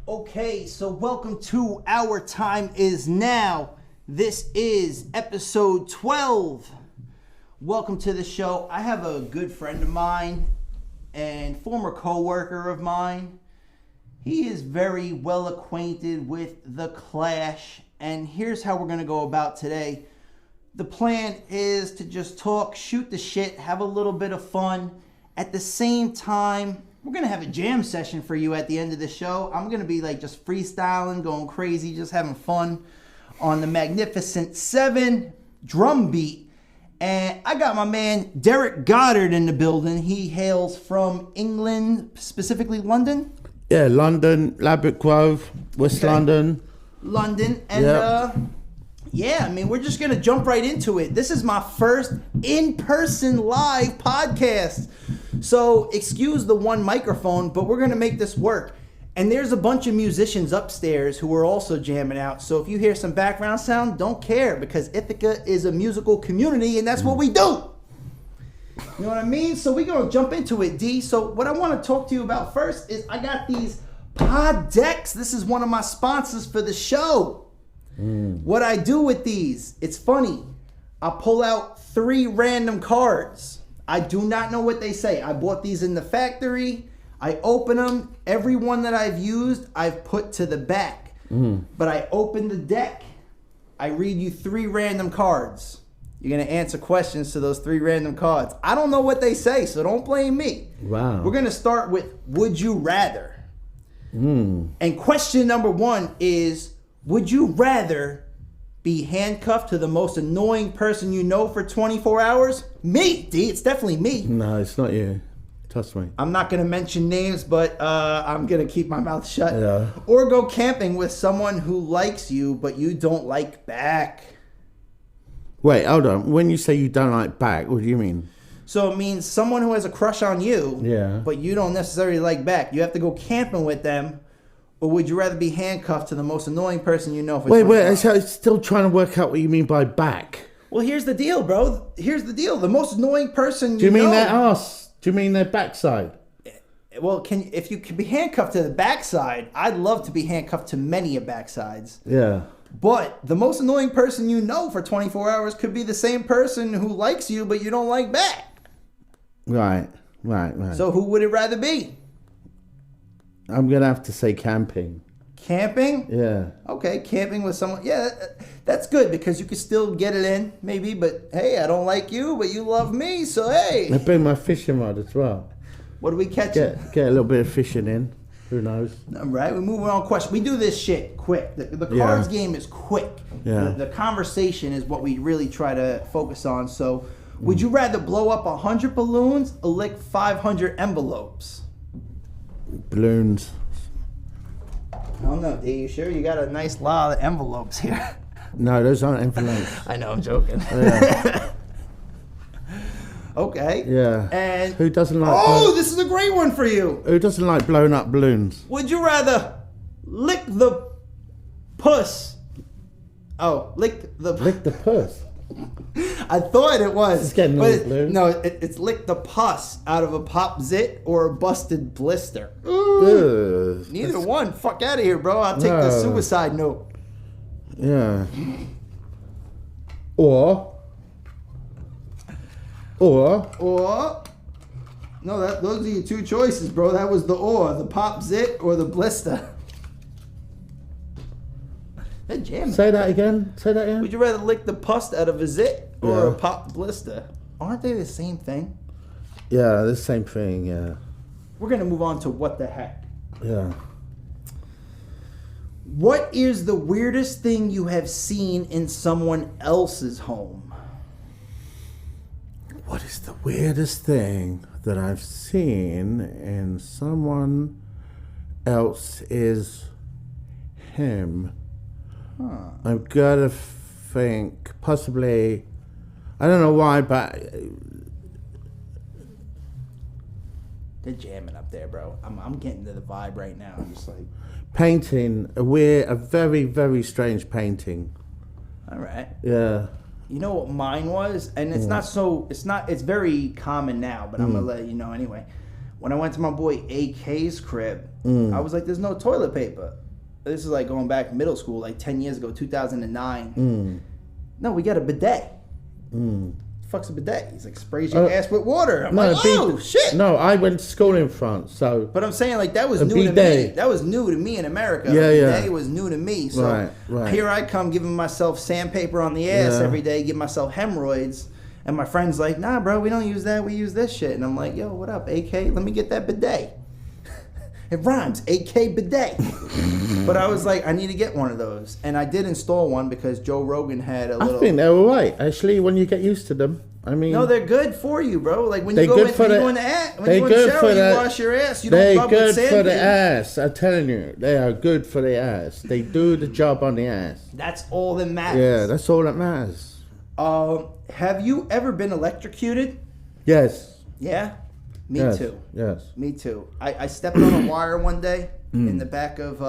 Okay, so welcome to Our Time Is Now. This is episode 12. Welcome to the show. I have a good friend of mine and former co-worker of mine. He is very well acquainted with the Clash, and here's how we're going to go about today. The plan is to just talk, shoot the shit, have a little bit of fun. At the same time, we're going to have a jam session for you at the end of the show. I'm going to be like just freestyling, going crazy, just having fun on the Magnificent 7 drum beat. And I got my man Derek Goddard in the building. He hails from England, specifically London. Yeah, London, Ladbroke Grove, West London. London. And yeah, I mean, we're just going to jump right into it. This is my first in-person live podcast. So excuse the one microphone, but we're going to make this work. And there's a bunch of musicians upstairs who are also jamming out. So if you hear some background sound, don't care, because Ithaca is a musical community and that's what we do. You know what I mean? So we're going to jump into it, D. So what I want to talk to you about first is I got these PodDecks. This is one of my sponsors for the show. What I do with these, it's funny. I pull out 3 random cards. I do not know what they say. I bought these in the factory. I open them. Every one that I've used, I've put to the back. But I open the deck. I read you 3 random cards. You're going to answer questions to those 3 random cards. I don't know what they say, so don't blame me. Wow. We're going to start with Would You Rather? And question number 1 is, would you rather be handcuffed to the most annoying person you know for 24 hours? Me, D. It's definitely me. No, it's not you. Trust me. I'm not going to mention names, but I'm going to keep my mouth shut. Yeah. Or go camping with someone who likes you, but you don't like back. Wait, hold on. When you say you don't like back, what do you mean? So it means someone who has a crush on you, but you don't necessarily like back. You have to go camping with them. Or would you rather be handcuffed to the most annoying person you know for 24 hours? I'm still trying to work out what you mean by back. Well, here's the deal, bro. Here's the deal. The most annoying person Do you mean their ass? Do you mean their backside? Well, if you can be handcuffed to the backside, I'd love to be handcuffed to many a backsides. Yeah. But the most annoying person you know for 24 hours could be the same person who likes you, but you don't like back. Right. So who would it rather be? I'm going to have to say camping. Camping? Yeah. Okay, camping with someone. Yeah, that's good because you can still get it in, maybe. But hey, I don't like you, but you love me, so hey. I bring my fishing rod as well. What do we catch? Get a little bit of fishing in. Who knows? All right, we're moving on. Question. We do this shit quick. The cards game is quick. Yeah. The conversation is what we really try to focus on. So, would you rather blow up 100 balloons or lick 500 envelopes? Balloons. I don't know. Are you sure? You got a nice lot of envelopes here. No, those aren't envelopes. I know, I'm joking. Yeah. Okay. Yeah. And who doesn't like? This is a great one for you. Who doesn't like blowing up balloons? Would you rather lick the puss? Oh, lick the puss. I thought it was. It's getting but balloon. No, it's lick the pus out of a pop zit or a busted blister. Ugh, Neither one. Fuck out of here, bro. I'll take the suicide note. Yeah. Or. No, those are your 2 choices, bro. That was the pop zit or the blister. They're jamming. Say that again. Would you rather lick the pus out of a zit or a pop blister? Aren't they the same thing? Yeah, the same thing, yeah. We're going to move on to what the heck. Yeah. What is the weirdest thing you have seen in someone else's home? What is the weirdest thing that I've seen in someone else's home? I've got to think possibly, I don't know why, but they're jamming up there, bro. I'm getting to the vibe right now. I'm just like painting a very, very strange painting. All right. Yeah. You know what mine was? And it's not so, it's very common now, but I'm going to let you know anyway. when I went to my boy AK's crib, I was like, there's no toilet paper. This is like going back middle school, like 10 years ago, 2009. No, we got a bidet. Fuck's a bidet? He's like, sprays your ass with water. I'm like, oh, shit. No, I went to school in France, so... But I'm saying, like, that was new to me. That was new to me in America. Yeah, bidet was new to me. So right. Here I come giving myself sandpaper on the ass every day, give myself hemorrhoids. And my friend's like, nah, bro, we don't use that. We use this shit. And I'm like, yo, what up, AK? Let me get that bidet. It rhymes, AK bidet. But I was like, I need to get one of those. And I did install one because Joe Rogan had a little... I think they were right, actually, when you get used to them. I mean... No, they're good for you, bro. Like, when you go in the shower, you wash your ass. You don't rub with sand. They're good for the ass, I'm telling you. They are good for the ass. They do the job on the ass. That's all that matters. Yeah, that's all that matters. Have you ever been electrocuted? Yes. Yeah? Me too. Yes. Me too. I stepped on a wire one day in the back of,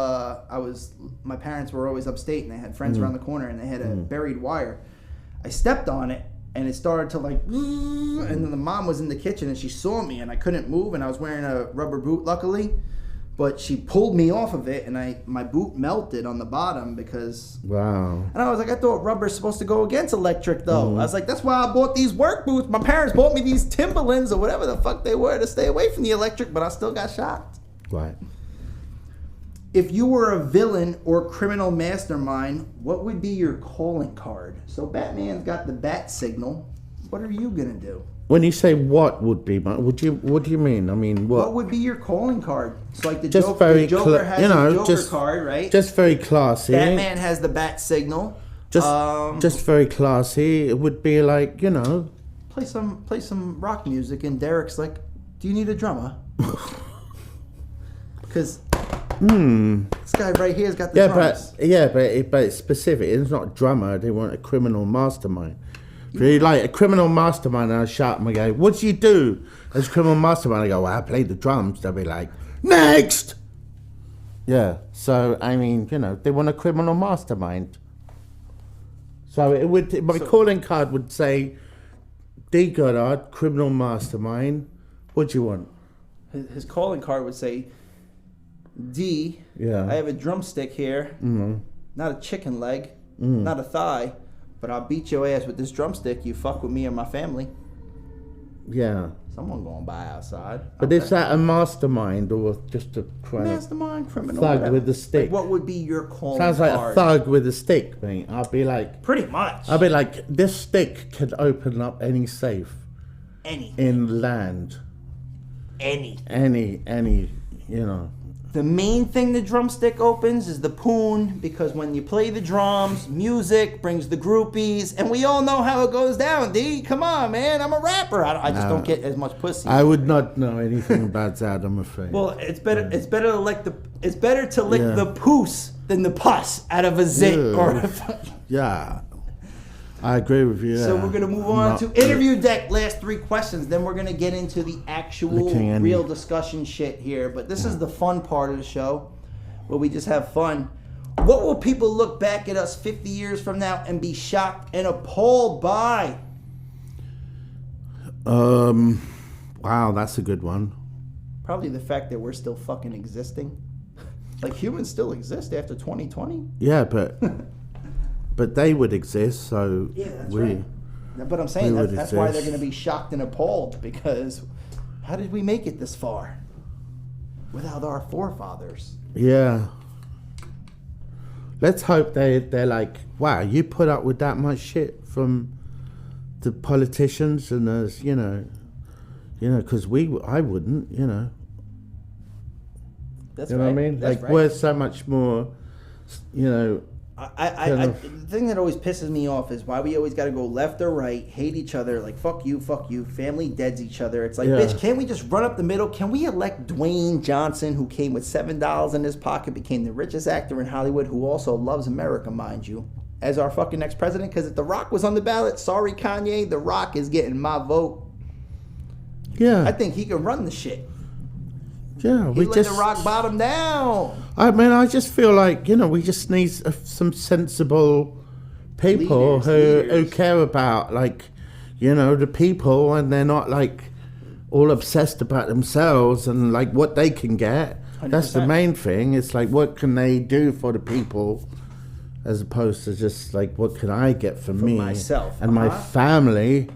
my parents were always upstate and they had friends around the corner and they had a buried wire. I stepped on it and it started to like, and then the mom was in the kitchen and she saw me and I couldn't move and I was wearing a rubber boot luckily. But she pulled me off of it, and my boot melted on the bottom because... Wow. And I was like, I thought rubber's supposed to go against electric, though. I was like, that's why I bought these work boots. My parents bought me these Timberlands or whatever the fuck they were to stay away from the electric, but I still got shocked. Right. If you were a villain or criminal mastermind, what would be your calling card? So Batman's got the bat signal. What are you going to do? When you say what would be, what do you mean? I mean, what would be your calling card? It's like the just Joker, very the Joker has the Joker just, card, right? Just very classy. Batman has the bat signal. Just very classy. It would be like, play some rock music, and Derek's like, "Do you need a drummer?" Because this guy right here's got the drums. But it's specific. It's not a drummer. They want a criminal mastermind. If you're like a criminal mastermind, and I shout them, I go, what do you do as a criminal mastermind? I go, well, I play the drums. They'll be like, next! Yeah, so, I mean, they want a criminal mastermind. So my calling card would say, D. Goddard, criminal mastermind. What do you want? His calling card would say, D, I have a drumstick here, not a chicken leg, not a thigh. But I'll beat your ass with this drumstick. You fuck with me or my family. Yeah. Someone going by outside. But is that a mastermind or just a mastermind criminal thug with a stick? Like, what would be your calling Sounds like card? a thug with a stick, mate. I'll be like... Pretty much. I'll be like, this stick can open up any safe. Any. In land. Any. The main thing the drumstick opens is the poon, because when you play the drums, music brings the groupies, and we all know how it goes down, D. Come on, man. I'm a rapper. I just don't get as much pussy. I would not know anything about that, I'm afraid. Well, it's better to lick the poos than the pus out of a zit or a yeah. I agree with you. So we're going to move on to interview deck, last 3 questions. Then we're going to get into the actual real discussion shit here. But this is the fun part of the show where we just have fun. What will people look back at us 50 years from now and be shocked and appalled by? Wow, that's a good one. Probably the fact that we're still fucking existing. Like, humans still exist after 2020. Yeah, but... But they would exist, so that's right. But I'm saying that's why they're going to be shocked and appalled, because how did we make it this far without our forefathers? Yeah. Let's hope they're like, wow, you put up with that much shit from the politicians and us, because I wouldn't, That's you know what I mean? That's like, right. we're so much more, the thing that always pisses me off is why we always got to go left or right, hate each other, like fuck you, family deads each other. It's like, bitch, can't we just run up the middle? Can we elect Dwayne Johnson, who came with $7 in his pocket, became the richest actor in Hollywood, who also loves America, mind you, as our fucking next president? Because if The Rock was on the ballot, sorry Kanye, The Rock is getting my vote. Yeah. I think he can run the shit. Yeah, we let The Rock bottom down. I mean, I just feel like, we just need some sensible people who care about, like, the people, and they're not like all obsessed about themselves and like what they can get. 100%. That's the main thing. It's like, what can they do for the people, as opposed to just like, what can I get for me, myself and my family,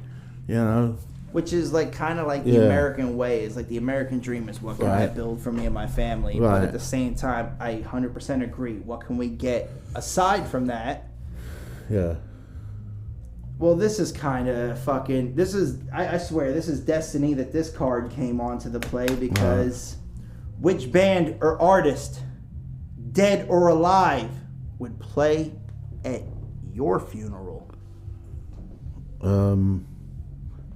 you know. Which is like kind of like the American way. It's like the American dream is what can I build for me and my family. But at the same time, I 100% agree. What can we get aside from that? Yeah. Well, this is kind of fucking... This is... I swear, this is destiny that this card came onto the play because which band or artist, dead or alive, would play at your funeral?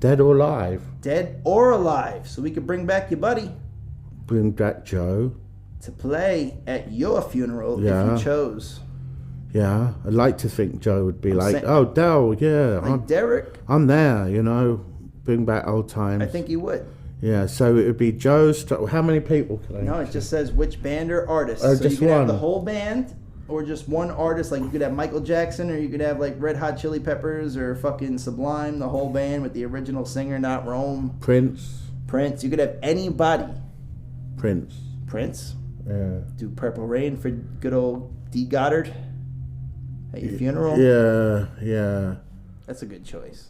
Dead or alive? Dead or alive. So we could bring back your buddy. Bring back Joe. To play at your funeral if you chose. Yeah, I'd like to think Joe would be oh, Del, yeah. Like Derek. I'm there, you know. Bring back old times. I think he would. Yeah, so it would be Joe. How many people can I? No, it just says which band or artist. So just you could have the whole band, or just one artist. Like you could have Michael Jackson, or you could have like Red Hot Chili Peppers, or fucking Sublime, the whole band with the original singer, not Rome. Prince. You could have anybody. Prince. Yeah. Do Purple Rain for good old D. Goddard at your funeral. Yeah. That's a good choice.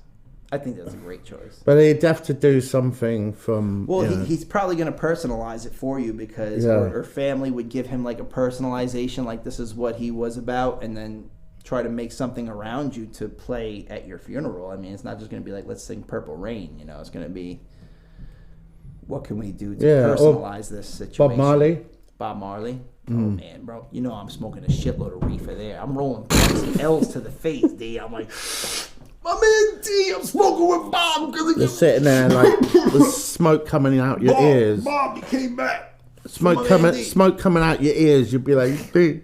I think that's a great choice. But he'd have to do something from... Well, he's probably going to personalize it for you because her family would give him like a personalization, like this is what he was about, and then try to make something around you to play at your funeral. I mean, it's not just going to be like, let's sing Purple Rain, you know. It's going to be, what can we do to personalize this situation? Bob Marley. Oh, man, bro. You know I'm smoking a shitload of reefer there. I'm rolling L's to the face, D. I'm like... My man D, I'm smoking with Bob because you're sitting there like with smoke coming out your ears. Bob, he came back. Smoke coming out your ears. You'd be like, D,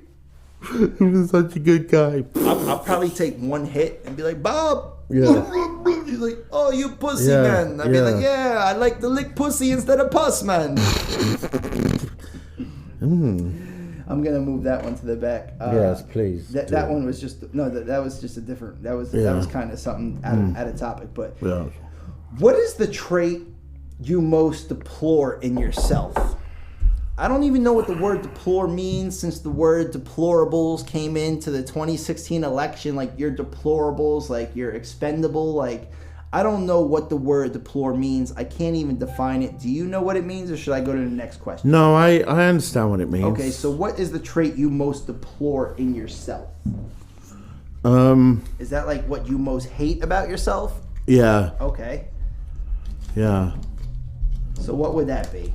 he was such a good guy. I'll probably take one hit and be like, Bob. Yeah. He's like, oh, you pussy man. I'd be like, yeah, I like to lick pussy instead of pus, man. I'm gonna move that one to the back. Yes, please. That one was just that was just a different. That was kind of something out of topic. But what is the trait you most deplore in yourself? I don't even know what the word deplore means since the word deplorables came into the 2016 election. Like you're deplorables, like you're expendable, like. I don't know what the word deplore means. I can't even define it. Do you know what it means, or should I go to the next question? No, I understand what it means. Okay, so what is the trait you most deplore in yourself? Is that like what you most hate about yourself? Yeah. Okay. Yeah. So what would that be?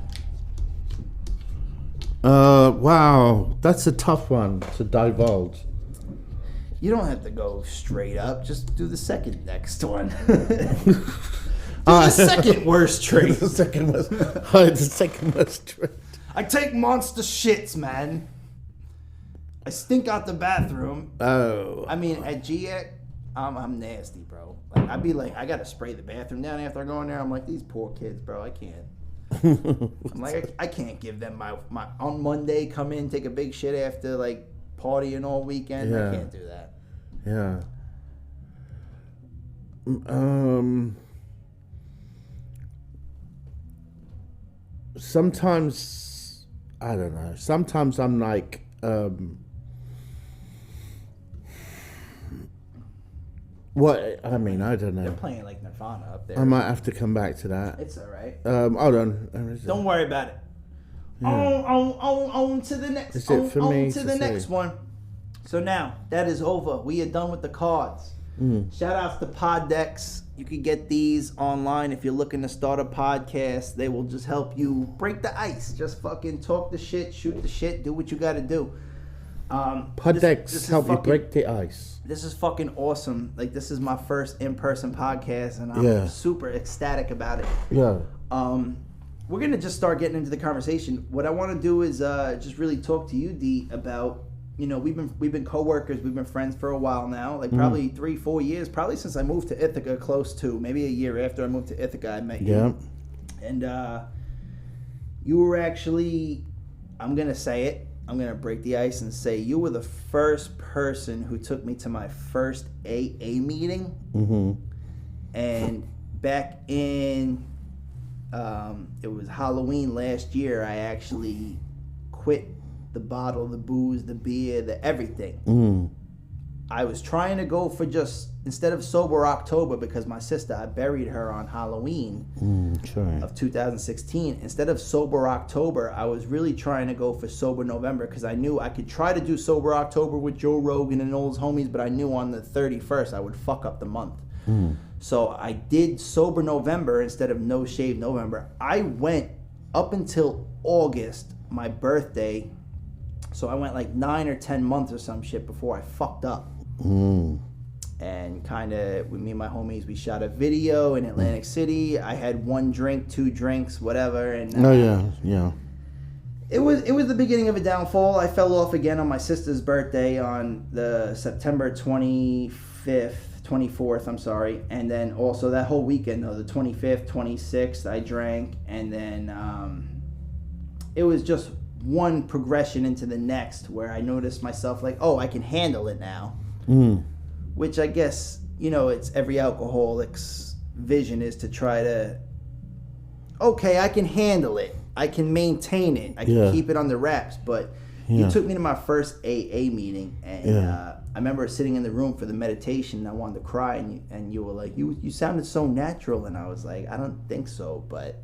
Wow. That's a tough one to divulge. You don't have to go straight up. Just do the second next one. The second worst trait. The second worst trait. I take monster shits, man. I stink out the bathroom. Oh. I mean, at GX, I'm nasty, bro. Like I'd be like, I gotta spray the bathroom down after I go in there. I'm like, these poor kids, bro. I can't. I'm like, I can't give them my on Monday come in, take a big shit after like partying all weekend. I can't do that. Yeah. Sometimes I don't know. Sometimes I'm like what I mean, I don't know. They're playing like Nirvana up there. I might have to come back to that. It's alright. Hold on. Don't worry about it. On to the next. Is it for me to the next one. So now that is over. We are done with the cards. Shout outs to PodDecks. You can get these online if you're looking to start a podcast. They will just help you break the ice. Just fucking talk the shit, shoot the shit, do what you got to do. PodDecks help you break the ice. This is fucking awesome. Like this is my first in-person podcast, and I'm super ecstatic about it. Yeah. We're gonna just start getting into the conversation. What I want to do is just really talk to you, D, about. You know, we've been coworkers, we've been friends for a while now, like probably 3-4 years, probably since I moved to Ithaca, close to maybe a year after I moved to Ithaca, I met you. Yeah. And you were actually, I'm gonna say it, I'm gonna break the ice and say you were the first person who took me to my first AA meeting. And back in It was Halloween last year. I actually quit the bottle, the booze, the beer, the everything. I was trying to go for just, instead of Sober October, because my sister, I buried her on Halloween of 2016. Instead of Sober October, I was really trying to go for Sober November, because I knew I could try to do Sober October with Joe Rogan and all his homies, but I knew on the 31st I would fuck up the month. So I did Sober November instead of No Shave November. I went up until August, my birthday. So I went like 9 or 10 months or some shit before I fucked up. And kind of, with me and my homies, we shot a video in Atlantic City. I had 1 drink, 2 drinks, whatever. And It was the beginning of a downfall. I fell off again on my sister's birthday on the September 24th, I'm sorry. And then also that whole weekend, though, the 25th, 26th, I drank. And then it was just one progression into the next where I noticed myself like, oh, I can handle it now. Which I guess, it's every alcoholic's vision is to try to, okay, I can handle it. I can maintain it. I can keep it on the wraps. But you took me to my first AA meeting, and I remember sitting in the room for the meditation, and I wanted to cry, and you were like, you sounded so natural, and I was like, I don't think so, but...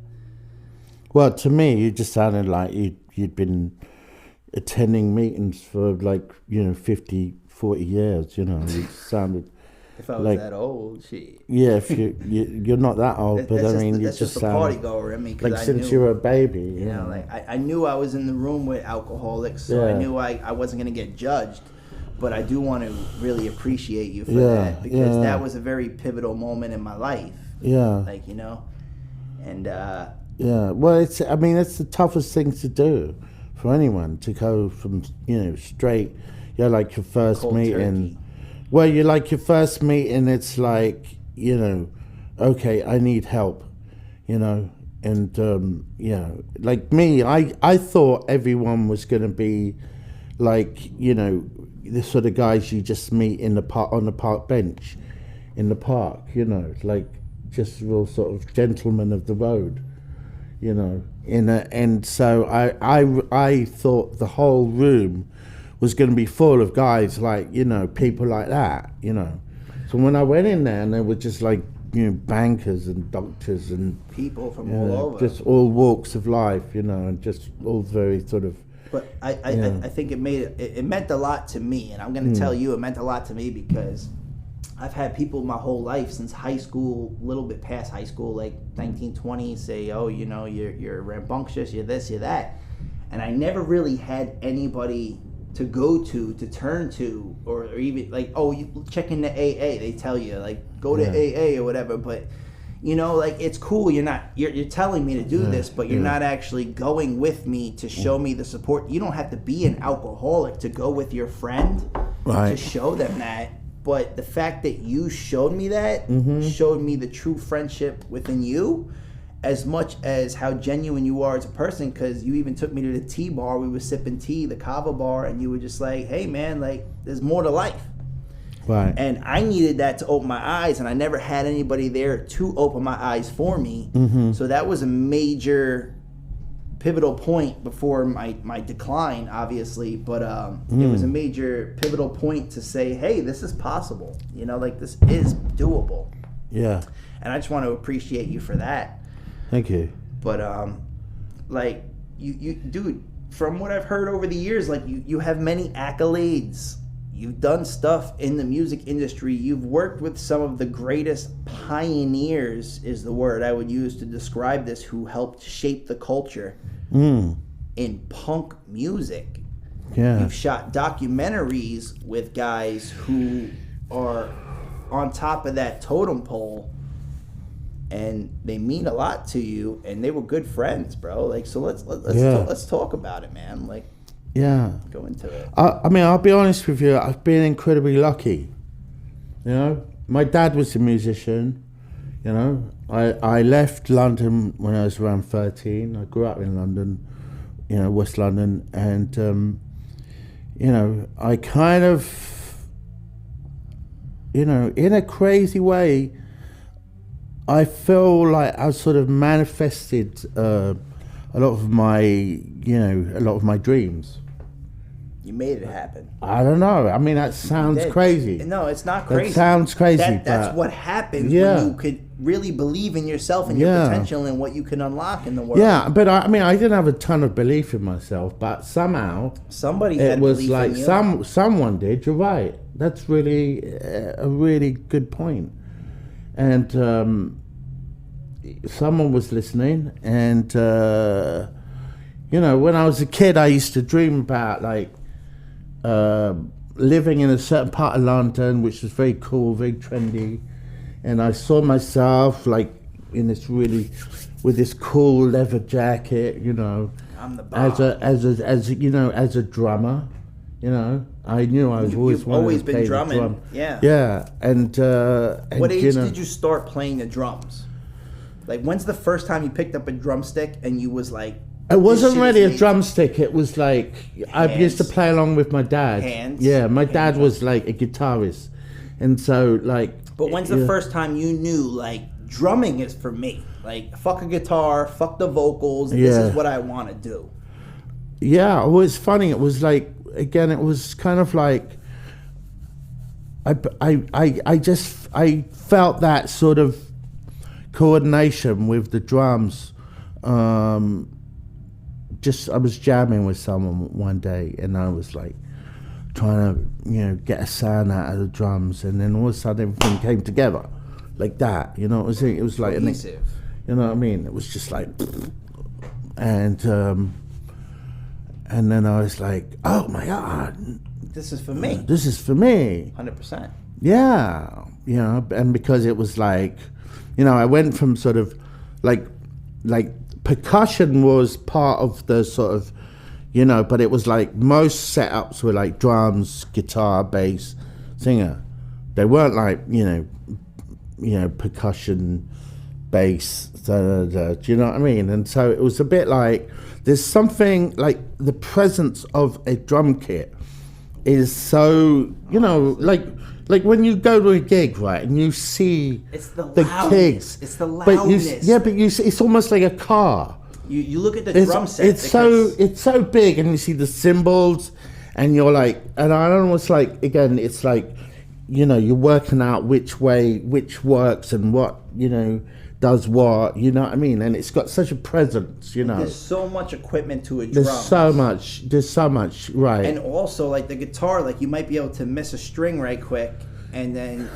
Well, to me, you just sounded like you'd been attending meetings for 50, 40 years, You sounded... If I was that old, shit. Yeah, if you're not that old, but I mean, you just a party goer in me. Since you were a baby. I knew I was in the room with alcoholics, so I knew I wasn't going to get judged. But I do want to really appreciate you for that, because that was a very pivotal moment in my life. Yeah. And... well, it's the toughest thing to do for anyone, to go from, straight, your first cold meeting. Turkey. Well, your first meeting, it's like, okay, I need help, and, like me, I thought everyone was going to be the sort of guys you just meet in the park, on the park bench, in the park, just real sort of gentlemen of the road. And so I thought the whole room was going to be full of guys people like that, So when I went in there, and they were just bankers and doctors and people from all over, just all walks of life, and just all very sort of. But I think it meant a lot to me, and I'm going to tell you, it meant a lot to me because I've had people my whole life since high school, a little bit past high school, 1920, say, oh, you're rambunctious, you're this, you're that. And I never really had anybody to go to turn to, or even you check into AA, they tell you, go to AA or whatever. But, it's cool. You're telling me to do this, but you're not actually going with me to show me the support. You don't have to be an alcoholic to go with your friend to show them that. But the fact that you showed me that showed me the true friendship within you, as much as how genuine you are as a person, because you even took me to the tea bar. We were sipping tea, the kava bar, and you were just like, hey, man, there's more to life. Right. And I needed that to open my eyes, and I never had anybody there to open my eyes for me. So that was a major pivotal point before my decline, obviously, but it was a major pivotal point to say, hey, this is possible, this is doable. Yeah. And I just want to appreciate you for that. Thank you. But you dude, from what I've heard over the years, you have many accolades. You've done stuff in the music industry. You've worked with some of the greatest pioneers, is the word I would use to describe this, who helped shape the culture in punk music. Yeah. You've shot documentaries with guys who are on top of that totem pole, and they mean a lot to you, and they were good friends, bro. So let's talk about it, man. Go into it. I'll be honest with you. I've been incredibly lucky. My dad was a musician. I left London when I was around 13. I grew up in London, West London, and I kind of, in a crazy way, I feel like I sort of manifested a lot of my dreams. You made it happen. I don't know. I mean, that sounds crazy. No, it's not crazy. That sounds crazy. That's what happens when you could really believe in yourself and your potential and what you can unlock in the world. Yeah, but I mean, I didn't have a ton of belief in myself, but somehow somebody had belief in you. Someone did. You're right. That's really a really good point. And someone was listening, and when I was a kid, I used to dream about living in a certain part of London, which was very cool, very trendy, and I saw myself in this with this cool leather jacket, I'm the boss. as a drummer, I knew I was You've always been drumming. Yeah. Yeah, and what age did you start playing the drums? Like, when's the first time you picked up a drumstick and you was like? It wasn't really a drumstick. It was like I used to play along with my dad. Hands. Yeah, my dad was like a guitarist, and so But when's the first time you knew drumming is for me? Like, fuck a guitar, fuck the vocals. This is what I want to do. Yeah, well, it's funny. It was again, it was kind of like I felt that sort of coordination with the drums. I was jamming with someone one day, and I was trying to get a sound out of the drums, and then all of a sudden everything came together like that. It was like cohesive. You know what I mean? It was just and then I was like, oh my God, this is for me. This is for me. 100%. Yeah, and because it was I went from sort of like percussion was part of the sort of, but it was most setups were drums, guitar, bass, singer. They weren't percussion, bass, do you know what I mean? And so it was a bit there's something the presence of a drum kit is so, like when you go to a gig, right, and you see the loudness. It's the loudness. But you see, it's almost like a car. You look at the drum set. It's so big, and you see the cymbals, and you're and I don't know, it's again, it's you're working out which works and what does what, you know what I mean? And it's got such a presence, There's so much equipment to a drum. There's so much, right. And also, the guitar, you might be able to miss a string right quick, and then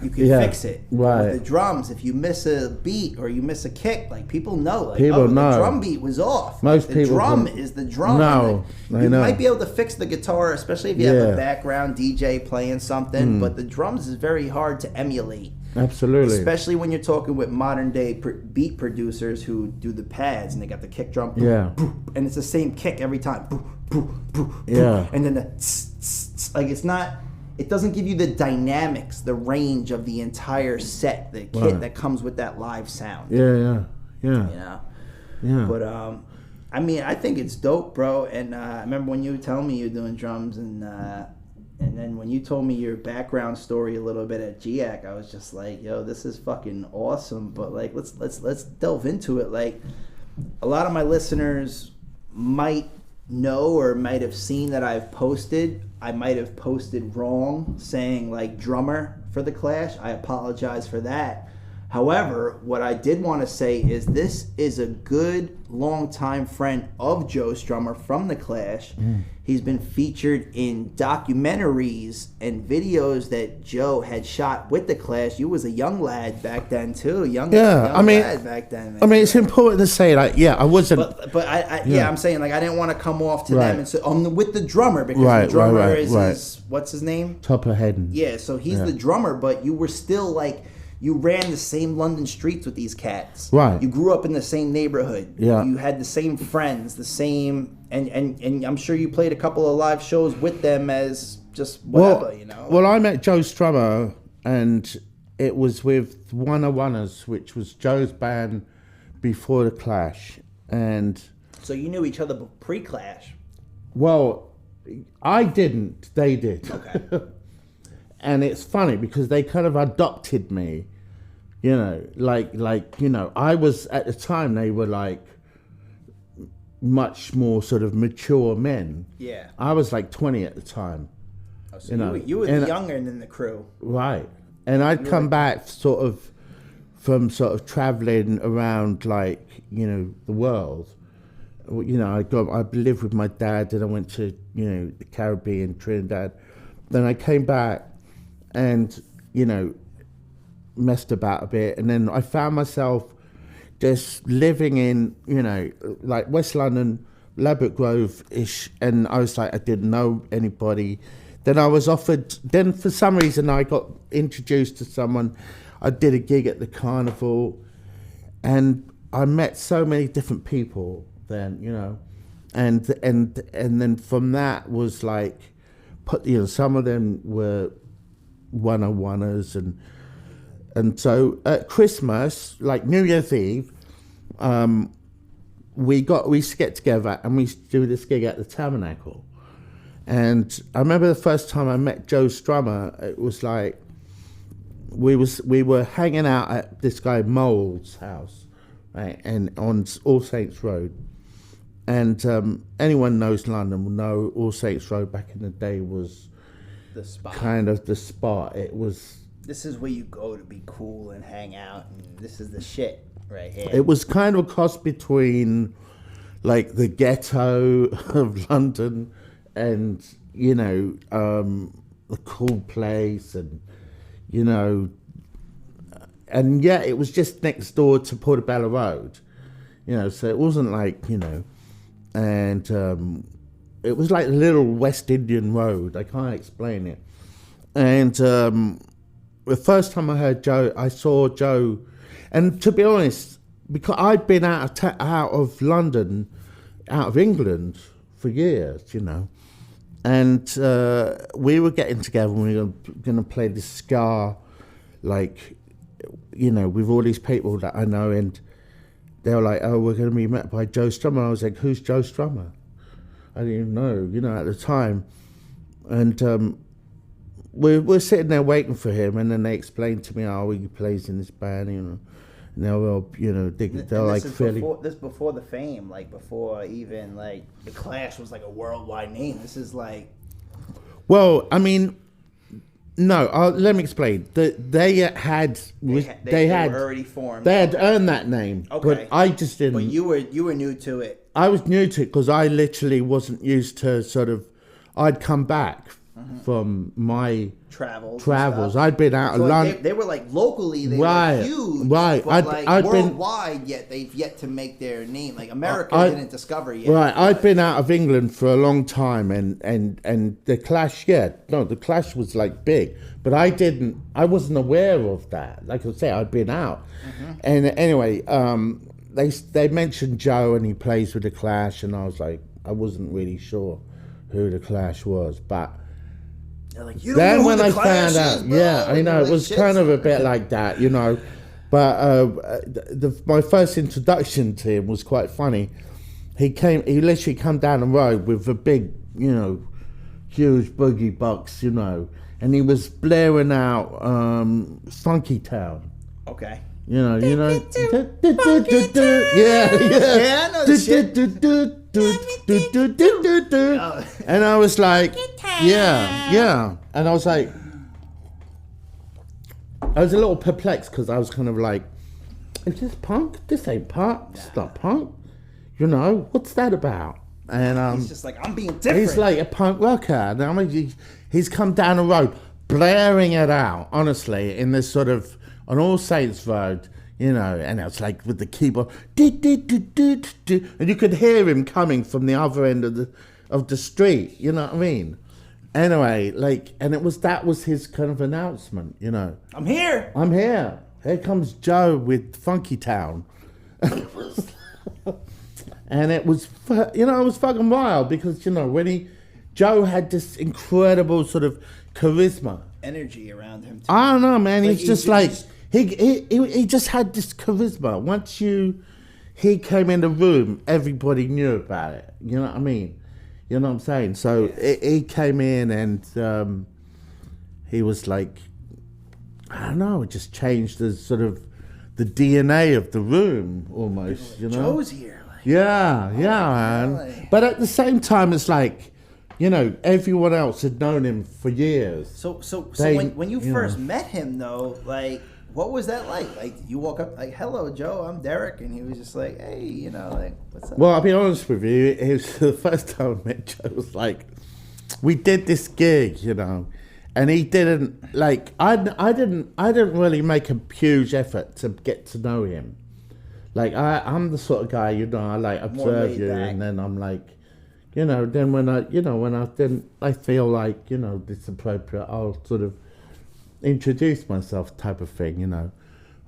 you can fix it. Right. With the drums, if you miss a beat or you miss a kick, people know. People know. The drum beat was off. The drum is the drum. No, you might be able to fix the guitar, especially if you have a background DJ playing something, but the drums is very hard to emulate. Absolutely. Especially when you're talking with modern day beat producers who do the pads and they got the kick drum. And it's the same kick every time. And then the it's not, it doesn't give you the dynamics, the range of the entire set, the kit that comes with that live sound. Yeah. But I mean, I think it's dope, bro. And I remember when you were telling me you were doing drums, and then when you told me your background story a little bit at GIAC, I was just like, yo, this is fucking awesome. But let's delve into it. A lot of my listeners might know or might have seen that I've posted. I might have posted wrong, saying drummer for the Clash. I apologize for that. However, what I did want to say is this is a good longtime friend of Joe Strummer from the Clash. He's been featured in documentaries and videos that Joe had shot with the Clash. You was a young lad back then too, young lad back then. Man. I mean, it's important to say I wasn't. But I'm saying I didn't want to come off to them and say I'm with the drummer because the drummer is what's his name? Topper Hedden. Yeah, so he's the drummer, but you were still you ran the same London streets with these cats. Right. You grew up in the same neighborhood. Yeah. You had the same friends, the same, and I'm sure you played a couple of live shows with them as just whatever, Well, I met Joe Strummer, and it was with 101ers, which was Joe's band before the Clash, and. So you knew each other pre-Clash. Well, I didn't. They did. Okay. And it's funny because they kind of adopted me You know, I was at the time, they were like much more sort of mature men. Yeah. I was like 20 at the time. Oh, so you were the younger than the crew. Right. And I'd come back sort of from sort of traveling around like, you know, the world. You know, I lived with my dad, and I went to, you know, the Caribbean, Trinidad. Then I came back and, you know, messed about a bit, and then I found myself just living in, you know, like West London, Ladbroke Grove-ish, and I was like, I didn't know anybody. Then I was offered, then for some reason I got introduced to someone. I did a gig at the Carnival, and I met so many different people then, you know, and then from that was like, you know, some of them were one-on-oneers, and so at Christmas, like New Year's Eve, we used to get together and we used to do this gig at the Tabernacle. And I remember the first time I met Joe Strummer, it was like, we were hanging out at this guy Mole's house, right, and on All Saints Road. And anyone knows London will know All Saints Road back in the day was the spot. Kind of the spot. It was. This is where you go to be cool and hang out, and this is the shit right here. It was kind of a cross between, like, the ghetto of London and, you know, a cool place, and, you know, and yeah, it was just next door to Portobello Road, you know, so it wasn't like, you know, and it was like a little West Indian road. I can't explain it. And the first time I saw Joe, and to be honest, because I'd been out of London, out of England for years, you know, and we were getting together and we were going to play this ska, like, you know, with all these people that I know, and they were like, oh, we're going to be met by Joe Strummer. I was like, who's Joe Strummer? I didn't even know, you know, at the time. And we're sitting there waiting for him, and then they explained to me, oh, he plays in this band, you know. And they're all, you know, they're like fairly... This before the fame, like before even, like, the Clash was like a worldwide name. This is like... Well, I mean... No, let me explain. They had already formed. They had earned that name, okay. But I just didn't. But you were new to it. I was new to it because I literally wasn't used to sort of. I'd come back from my travels. I'd been out of London. They were like locally. They were huge, right? But I'd worldwide, yet they've yet to make their name. Like America didn't discover yet. Right, I'd been out of England for a long time, and the Clash. Yeah, no, the Clash was like big, but I wasn't aware of that. Like I say, I'd been out, and anyway, they mentioned Joe and he plays with the Clash, and I was like, I wasn't really sure who the Clash was, but. Like, you don't then know when who I the Clash found out, is, bro. yeah, I know, it was kind of a bit like that, you know. But my first introduction to him was quite funny. He literally come down the road with a big, you know, huge boogie box, you know, and he was blaring out Funky Town. Okay. You know. Yeah. Yeah, I know this shit. And I was like, yeah. And I was like, I was a little perplexed because I was kind of like, is this punk? This ain't punk. It's not punk. You know, what's that about? And he's just like, I'm being different. He's like a punk rocker. And I mean, he's come down the road, blaring it out, honestly, in this sort of, on All Saints Road, you know, and it was like with the keyboard, and you could hear him coming from the other end of the street, you know what I mean? Anyway, like, and that was his kind of announcement, you know. I'm here. Here comes Joe with Funky Town. And it was, you know, it was fucking wild because, you know, Joe had this incredible sort of charisma. Energy around him, too. I don't know, man. He's just like, he just had this charisma. Once he came in the room, everybody knew about it. You know what I mean? You know what I'm saying? So he came in and he was like, I don't know, it just changed the sort of the DNA of the room almost, you know. Joe's here. Like, yeah, man. Really? But at the same time, it's like, you know, everyone else had known him for years. So when you first met him, though, like, what was that like? Like, you walk up, like, hello, Joe, I'm Derek. And he was just like, hey, you know, like, what's up? Well, I'll be honest with you. It was the first time I met Joe. It was like, we did this gig, you know, and he didn't, like, I didn't really make a huge effort to get to know him. Like, I'm the sort of guy, you know, I, like, observe you, and then I'm like, you know, then when I feel like, you know, it's appropriate, I'll sort of introduce myself type of thing, you know.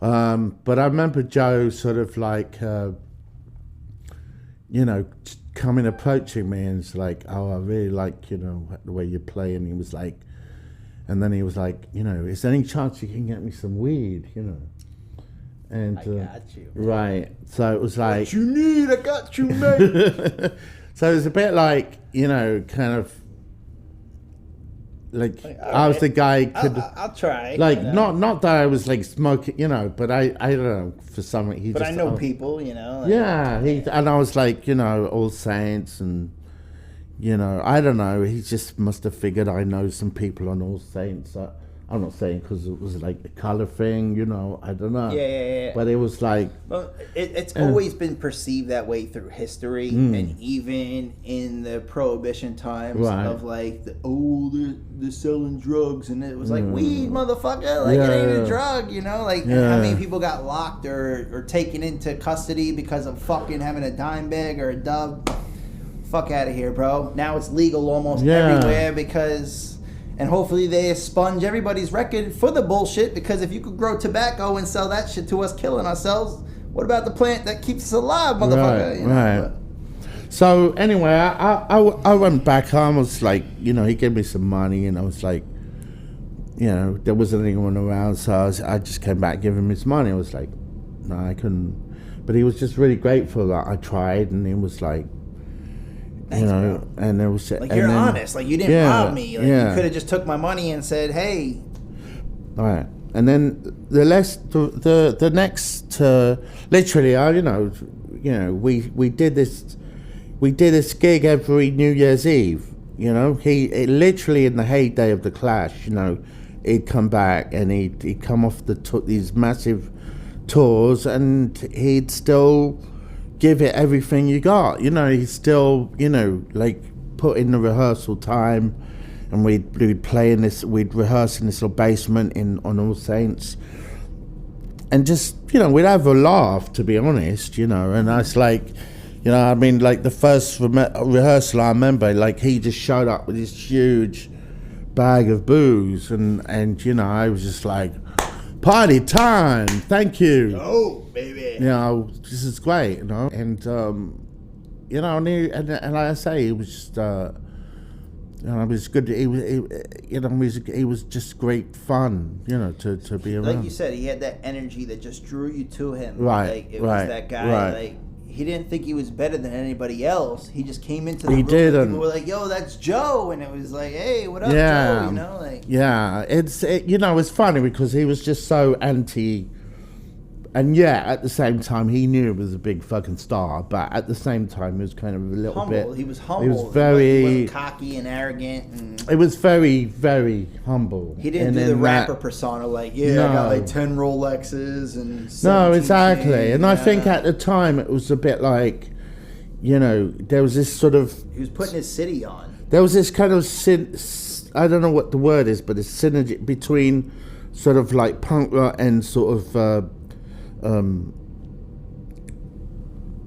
But I remember Joe sort of like, you know, approaching me and it's like, oh, I really like, you know, the way you play. And he was like, and then he was like, you know, is there any chance you can get me some weed, you know? And I got you. Right. So it was like, what you need, I got you, mate. So it was a bit like, you know, kind of like I was the guy could I'll try. like, you know? not that I was like smoking, you know, but I don't know, for some he but just, I know people, you know. Like, yeah, and I was like, you know, All Saints, and you know, I don't know, he just must have figured I know some people on All Saints. I'm not saying because it was like a colour thing, you know, I don't know. Yeah. But it was like... Well, it's always been perceived that way through history, and even in the Prohibition times of like, they're selling drugs, and it was like, weed, motherfucker, like it ain't a drug, you know? Like, how many people got locked or taken into custody because of fucking having a dime bag or a dub? Fuck out of here, bro. Now it's legal almost everywhere because... And hopefully they expunge everybody's record for the bullshit, because if you could grow tobacco and sell that shit to us killing ourselves, what about the plant that keeps us alive, motherfucker? Right, you know? right. So anyway, I went back home. I was like, you know, he gave me some money, and I was like, you know, there wasn't anyone around, so I just came back, giving him his money. I was like, no, I couldn't. But he was just really grateful that I tried, and he was like, Thanks, you know, bro. and it was like, you're honest. Like, you didn't rob me. Like, you could have just took my money and said, hey. All right. And then the next, literally, you know, we did this gig every New Year's Eve. You know, he literally in the heyday of the Clash. You know, he'd come back and he'd come off these massive tours, and he'd still give it everything you got. You know, he'd still, you know, like put in the rehearsal time. And we'd rehearse in this little basement on All Saints, and just, you know, we'd have a laugh, to be honest, you know. And I was like, you know, I mean, like the first rehearsal, I remember, like, he just showed up with this huge bag of booze, and you know, I was just like, party time, thank you. Oh, baby. You know, this is great, you know. And you know, and like I say, it was just. You know, it was good. He was just great fun. You know, to be around. Like you said, he had that energy that just drew you to him. Right. Like, it was that guy. Right. Like, he didn't think he was better than anybody else. He just came into the room. Didn't. And people were like, "Yo, that's Joe," and it was like, "Hey, what up, Yeah. Joe?" You know, like. Yeah, you know, it's funny because he was just so anti. And yeah, at the same time, he knew he was a big fucking star, but at the same time, he was kind of a little humble. bit... He was humble. He was very... He wasn't cocky and arrogant. And it was very, very humble. He didn't do the rapper persona, like, I got like 10 Rolexes and... No, exactly. chains, and I think at the time, it was a bit like, you know, there was this sort of... He was putting his city on. There was this kind of... I don't know what the word is, but it's synergy between sort of like punk rock and sort of...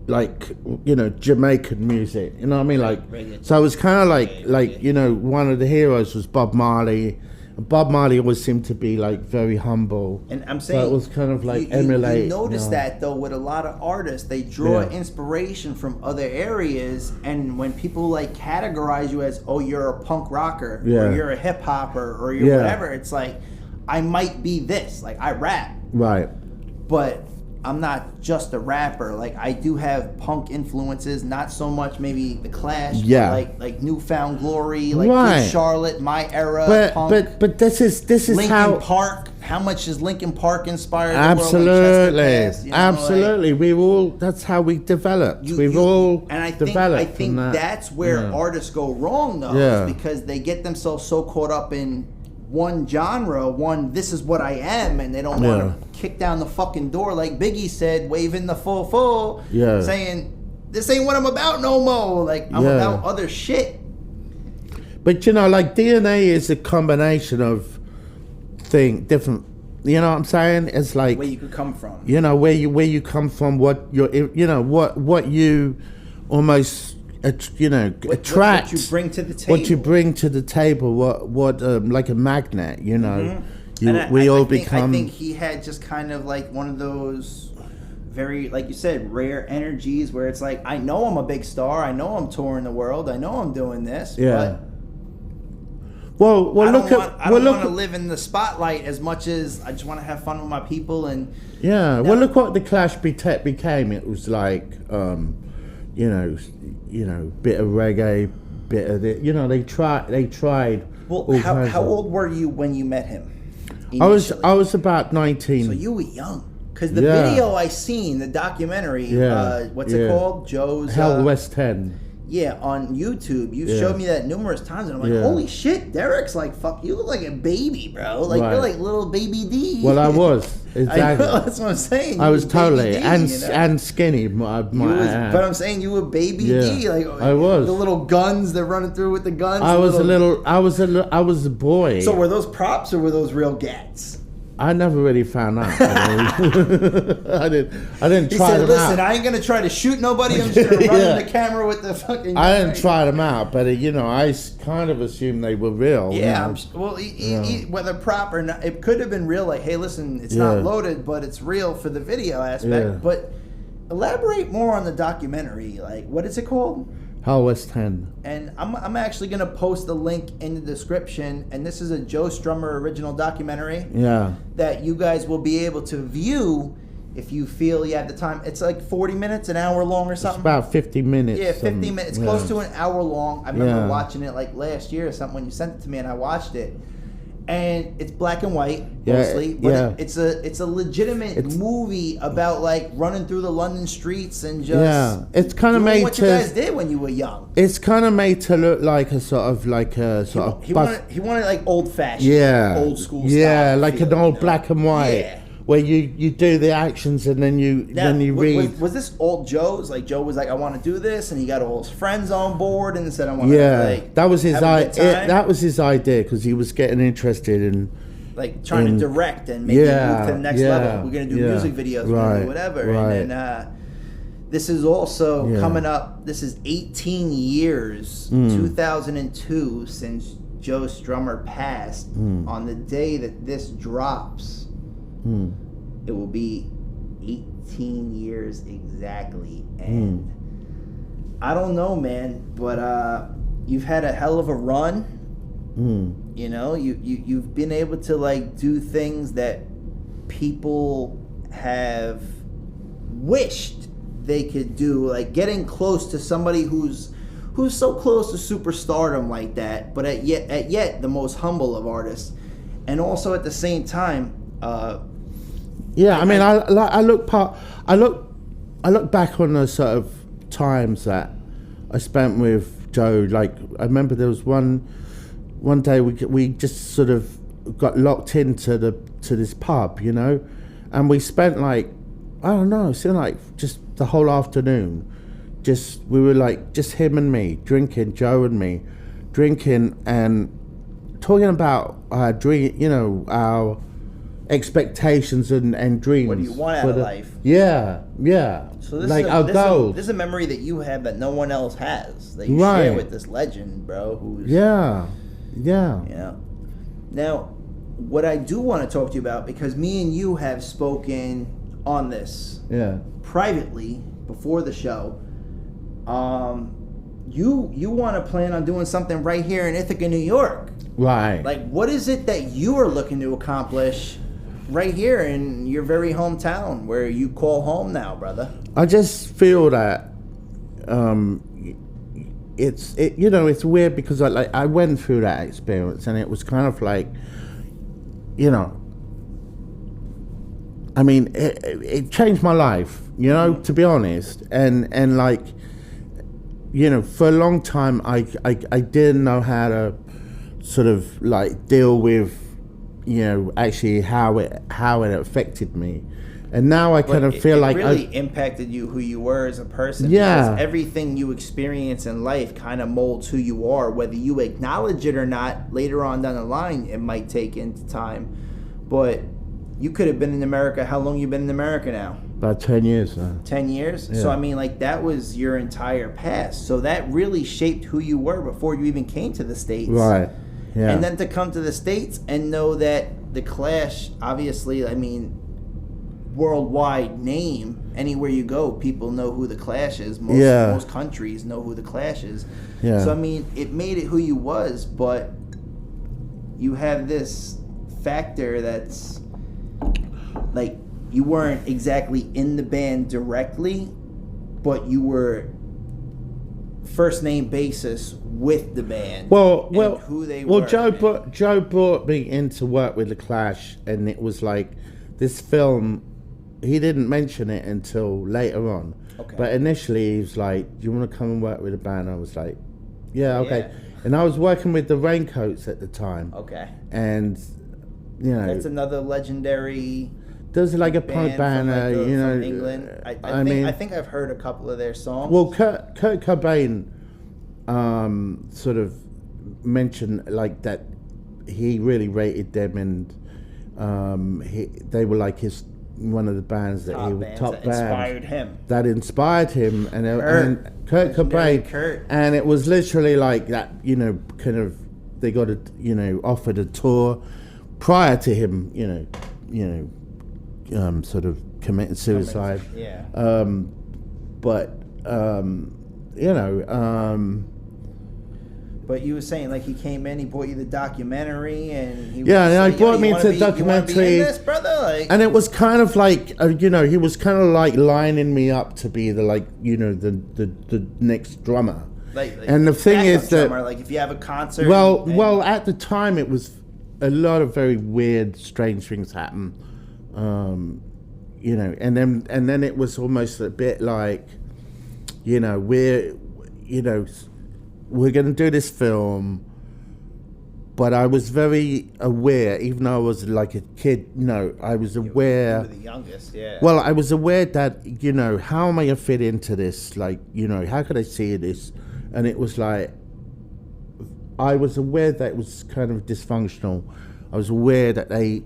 like, you know, Jamaican music, you know what I mean? Like, so it was kind of like, you know, one of the heroes was Bob Marley. And Bob Marley always seemed to be like very humble. And I'm saying, so it was kind of like emulate. You notice that though with a lot of artists, they draw inspiration from other areas, and when people like categorize you as, oh, you're a punk rocker, or you're a hip hopper, or you're whatever, it's like, I might be this, like I rap, right? But I'm not just a rapper. Like, I do have punk influences, not so much maybe the Clash, but like Newfound Glory, like Good Charlotte, my era, punk. But this is Linkin how Park how much is Linkin Park inspired? Absolutely, the world, absolutely. Like, we've all. That's how we developed. We've all and I developed. think that's where artists go wrong, though, is because they get themselves so caught up in one genre, this is what I am, and they don't want to kick down the fucking door like Biggie said, waving the full, saying, "This ain't what I'm about no more." Like I'm about other shit. But like DNA is a combination of different. You know what I'm saying? It's like where you could come from. You know where you come from. What what you almost attract. What you bring to the table. What you bring to the table. What like a magnet. You know. I think he had just kind of like one of those very, like you said, rare energies where it's like, I know I'm a big star. I know I'm touring the world. I know I'm doing this. Yeah. But I don't want to live in the spotlight as much as I just want to have fun with my people. And well, look what the Clash became. It was like, bit of reggae, bit of it. They tried. Well, how old were you when you met him? Initially? I was about 19. So you were young. Because the video I seen, the documentary, what's it called? Joe's Hell West 10. Yeah, on YouTube. You showed me that numerous times, and I'm like, holy shit, Derek's like, fuck, you look like a baby, bro. Like, you're like little baby D. Well, I was. Exactly. I know, that's what I'm saying. I was totally, D, and skinny. But I'm saying you were baby D. Like, I was. The little guns, they're running through with the guns. I was a boy. So were those props or were those real gats? I never really found out. I didn't try them out. Listen, I ain't gonna try to shoot nobody. I'm just gonna run in the camera with the fucking. I didn't try them out, but I kind of assumed they were real. Yeah, whether prop or not, it could have been real. Like, hey, listen, it's not loaded, but it's real for the video aspect. Yeah. But elaborate more on the documentary. Like, what is it called? Hell West 10. And I'm actually going to post the link in the description. And this is a Joe Strummer original documentary. Yeah. That you guys will be able to view if you feel you have the time. It's like 40 minutes, an hour long or something. It's about 50 minutes. Yeah, 50 minutes. It's close to an hour long. I remember watching it like last year or something when you sent it to me and I watched it. And it's black and white mostly, but it's a legitimate movie about like running through the London streets and just it's kind of made what you guys did when you were young. It's kind of made to look like a sort of he wanted like old fashioned, old school style like an old black and white. Where you do the actions and then you read. Was this old Joe's? Like Joe was like, I want to do this, and he got all his friends on board and said, I want to. That was his idea. That was his idea because he was getting interested in, like trying to direct and maybe move to the next level. We're gonna do music videos, we're gonna do whatever. And then this is also coming up. This is 18 years, 2002, since Joe Strummer passed. On the day that this drops. It will be 18 years exactly, and I don't know, man, but you've had a hell of a run. You know, you've been able to like do things that people have wished they could do, like getting close to somebody who's so close to superstardom like that, but at yet the most humble of artists, and also at the same time. I look back on the sort of times that I spent with Joe. Like I remember there was one day we just sort of got locked into this pub, and we spent like I don't know, it seemed like just the whole afternoon. We were like just him and me drinking, Joe and me drinking and talking about our expectations and dreams. What do you want out of life? Yeah. So this like is our goals. This is a memory that you have that no one else has. That you share with this legend, bro. Who's yeah. Now, what I do want to talk to you about, because me and you have spoken on this privately before the show. You want to plan on doing something right here in Ithaca, New York. Right. Like, what is it that you are looking to accomplish right here in your very hometown where you call home now, brother? I just feel that it's weird because I went through that experience and it was kind of like, I mean, it changed my life, you know, to be honest. And like, you know, for a long time, I didn't know how to sort of like deal with, you know, actually how it affected me. And now I kind of feel like it really impacted you, who you were as a person. Yeah. Because everything you experience in life kind of molds who you are, whether you acknowledge it or not. Later on down the line, it might take into time. But you could have been in America. How long you been in America now? About 10 years now. 10 years? Yeah. So, I mean, like, that was your entire past. So that really shaped who you were before you even came to the States. Right. Yeah. And then to come to the States and know that the Clash, obviously, I mean, worldwide name. Anywhere you go, people know who the Clash is. Most countries know who the Clash is. Yeah. So I mean, it made it who you was, but you have this factor that's like you weren't exactly in the band directly, but you were first name basis with the band. Well, who they were. Joe brought me in to work with the Clash, and it was like this film. He didn't mention it until later on. Okay. But initially he was like, do you want to come and work with the band? I was like, yeah, okay. Yeah. And I was working with the Raincoats at the time. Okay. And, you know. That's another legendary there's like a punk band, from you know. from England. I think I've heard a couple of their songs. Well, Kurt Cobain sort of mentioned like that he really rated them, and they were like one of the bands that inspired him. That inspired him, and Kurt Cobain, and it was literally like that. You know, kind of they got offered a tour prior to him. Sort of committing suicide. Yeah. But you were saying like he came in, he brought you the documentary, and he he brought me to the documentary. You in this, brother? Like, and it was kind of like he was kind of like lining me up to be the next drummer. Like and the thing is that drummer, like if you have a concert. Well, at the time it was a lot of very weird, strange things happen. And then it was almost a bit like, we're going to do this film, but I was very aware, even though I was like a kid, I was aware. You were the youngest, yeah. Well, I was aware that, how am I going to fit into this? Like, how could I see this? And it was like, I was aware that it was kind of dysfunctional. I was aware that they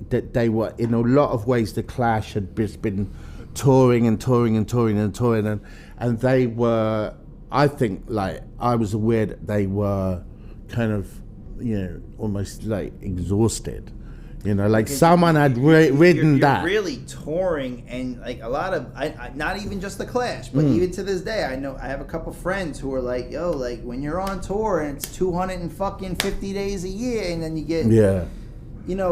were, in a lot of ways, the Clash had just been touring, and they were, I think, like, I was aware that they were kind of, almost like exhausted. Like someone had ridden that. You're really touring, and like a lot of, not even just the Clash, but even to this day, I know I have a couple friends who are like, yo, like when you're on tour and it's 250 days a year, and then you get a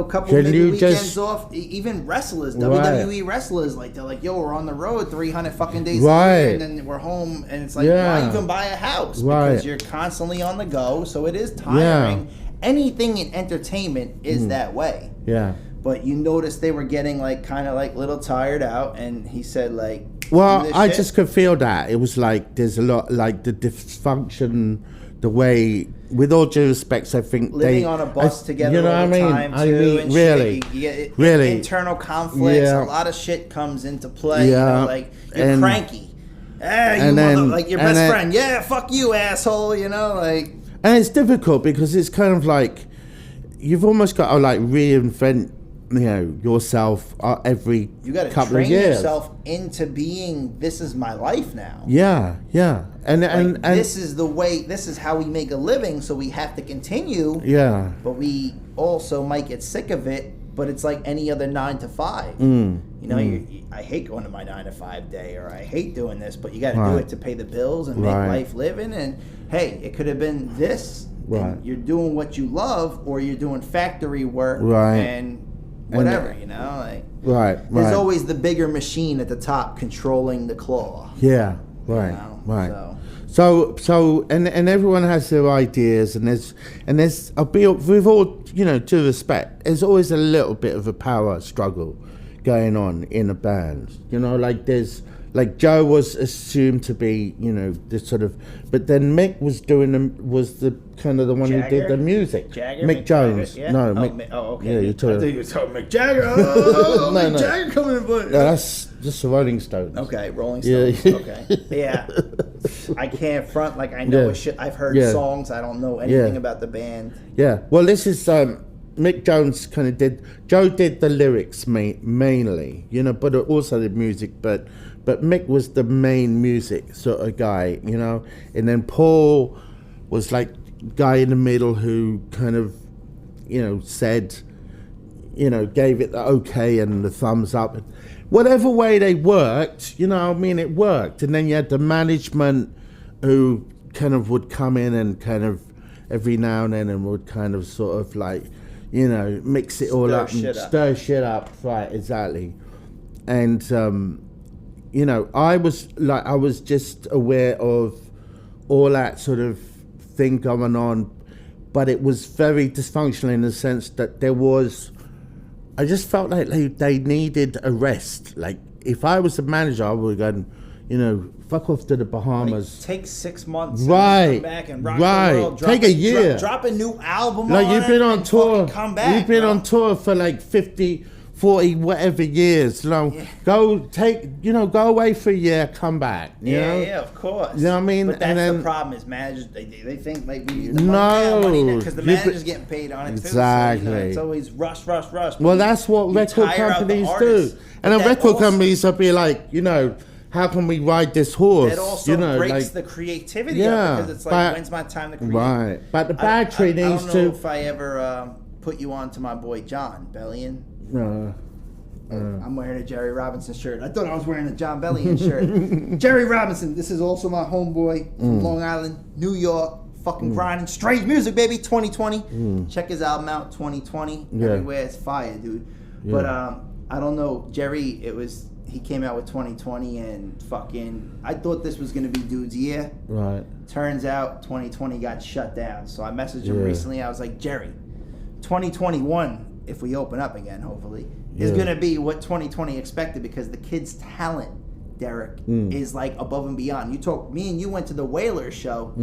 couple maybe weekends off. Even wrestlers, WWE wrestlers, like they're like, yo, we're on the road 300 fucking days a year, and then we're home, and it's like, why even buy a house? Because you're constantly on the go, so it is tiring. Anything in entertainment is that way. Yeah. But you noticed they were getting like kind of like little tired out, and he said like, well, I just could feel that. It was like there's a lot, like the dysfunction, the way, with all due respect, I think living on a bus together all the time too, and really, shit. You get internal conflicts. A lot of shit comes into play. Like you're cranky. Like your best friend. Yeah, fuck you, asshole. Like. And it's difficult because it's kind of like you've almost got to like reinvent, yourself every couple of years. You got to train yourself into being. This is my life now. Yeah, and this is the way. This is how we make a living. So we have to continue. Yeah. But we also might get sick of it. But it's like any other 9 to 5. I hate going to my 9 to 5 day, or I hate doing this, but you got to do it to pay the bills and make life living. And hey, it could have been this. And you're doing what you love, or you're doing factory work and whatever. There's always the bigger machine at the top controlling the claw. Yeah. Right. So everyone has their ideas, and there's with all due respect, there's always a little bit of a power struggle, going on in a band. You know, like there's like Joe was assumed to be, you know, this sort of, but then Mick was the kind of the one who did the music. Mick Jones. Yeah? No, Mick. Okay. Yeah, you're talking. I thought you were talking Mick Jagger. Oh, No, Mick no. Jagger coming in. But No, that's just the Rolling Stones. Okay, Rolling Stones. Yeah. Okay. Yeah. I can't front like I know shit. I've heard songs. I don't know anything about the band. Yeah. Well, this is Mick Jones kind of did. Joe did the lyrics mainly, you know, but also the music. But Mick was the main music sort of guy, you know. And then Paul was like guy in the middle who kind of, you know, said, you know, gave it the okay and the thumbs up. Whatever way they worked, you know, I mean, it worked. And then you had the management who kind of would come in and kind of every now and then and would kind of sort of like, you know, mix it all up and stir shit up. Right, exactly. And, you know, I was just aware of all that sort of thing going on, but it was very dysfunctional in the sense that I just felt like they needed a rest. Like, if I was the manager, I would have gone, you know, fuck off to the Bahamas. Take 6 months. Right. And come back and rock the world. Take a year. Drop a new album. Like, you've been on tour. Come back. You've been on tour for like 50, 40, whatever years. You know, go away for a year, come back. You know? Yeah, of course. You know what I mean? But that's the problem is managers, they think like we need the money because the manager's getting paid on it too. Exactly. So, you know, it's always rush. Well, that's what record companies do. And then record companies will be like, you know, how can we ride this horse? It also breaks the creativity up because it's like, when's my time to create? Right. But the battery needs to... I don't know if I ever put you on to my boy John Bellion. I'm wearing a Jerry Robinson shirt. I thought I was wearing a John Bellion shirt. Jerry Robinson. This is also my homeboy from Long Island, New York. Fucking grinding. Strange music, baby. 2020. Check his album out. 2020. Everywhere. It's fire, dude. Yeah. But I don't know. Jerry, he came out with 2020 and fucking, I thought this was going to be dude's year. Right. Turns out 2020 got shut down. So I messaged him recently. I was like, Jerry, 2021, if we open up again, hopefully, is going to be what 2020 expected because the kid's talent, Derek, is like above and beyond. Me and you went to the Whalers show,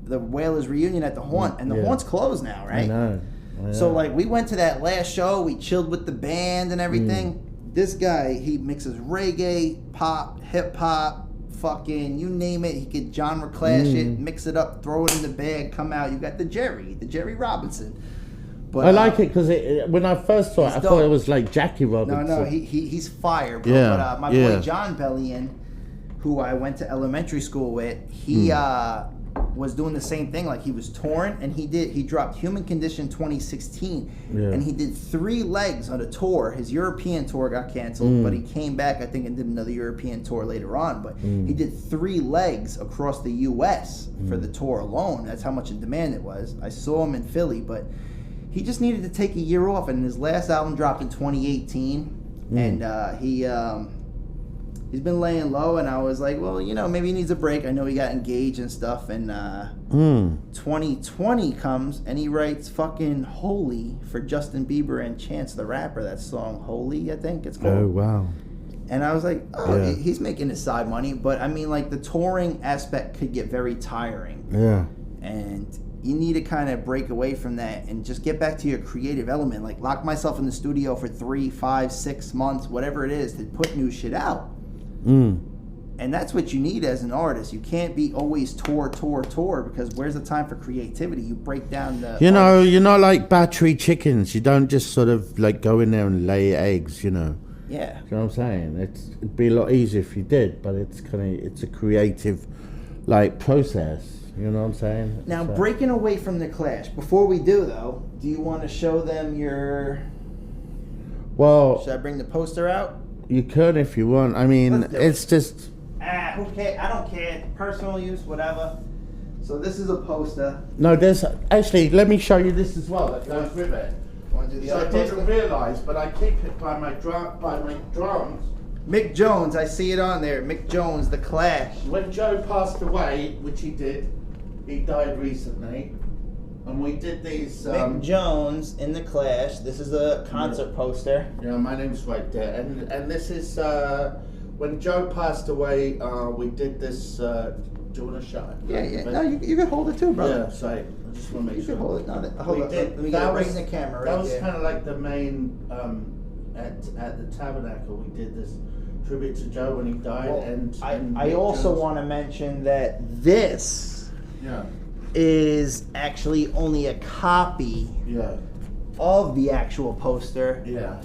the Whalers reunion at the Haunt, and the Haunt's closed now, right? I know. So like we went to that last show, we chilled with the band and everything. This guy, he mixes reggae, pop, hip hop, fucking you name it. He could genre clash it, mix it up, throw it in the bag, come out. You got the Jerry Robinson. But I like it because when I first saw it, I thought it was like Jackie Robinson. No, he's fire, bro. Yeah, but my boy John Bellion, who I went to elementary school with, he was doing the same thing. Like he was touring, and he dropped Human Condition 2016, and he did 3 legs on a tour. His European tour got canceled, but he came back, I think, and did another European tour later on. But he did 3 legs across the U.S. for the tour alone. That's how much in demand it was. I saw him in Philly, but he just needed to take a year off, and his last album dropped in 2018, and he's been laying low, and I was like, well, you know, maybe he needs a break. I know he got engaged and stuff, and 2020 comes, and he writes fucking Holy for Justin Bieber and Chance the Rapper, that song Holy, I think it's called. Oh, wow. And I was like, he's making his side money, but I mean, like, the touring aspect could get very tiring. Yeah. And you need to kind of break away from that and just get back to your creative element. Like, lock myself in the studio for 3, 5, 6 months, whatever it is, to put new shit out. And that's what you need as an artist. You can't be always tour, because where's the time for creativity? You break down the... You're not like battery chickens. You don't just sort of like go in there and lay eggs, you know. Yeah. You know what I'm saying? It'd be a lot easier if you did, but it's a creative like process. You know what I'm saying? Now, breaking away from the Clash, before we do, though, do you want to show them your... Well... Should I bring the poster out? You could if you want. I mean, it's just... who cares? I don't care. Personal use, whatever. So this is a poster. No, there's... Actually, let me show you this as well. That goes with it. Want to do the other poster? I didn't realise, but I keep it by my drums. Mick Jones, I see it on there. Mick Jones, The Clash. When Joe passed away, which he did, he died recently. And we did these. Mick Jones in the Clash. This is a concert poster. Yeah, my name's right there. And this is when Joe passed away. We did this. Do you want a shot? Yeah. No, you can hold it too, brother. Yeah, sorry. I just want to make you sure. You can hold it. No, hold it. Let me get it right in the camera. That Right was there. kind of like the main at the Tabernacle. We did this tribute to Joe when he died. Well, and I also want to mention that this is actually only a copy of the actual poster. Yeah.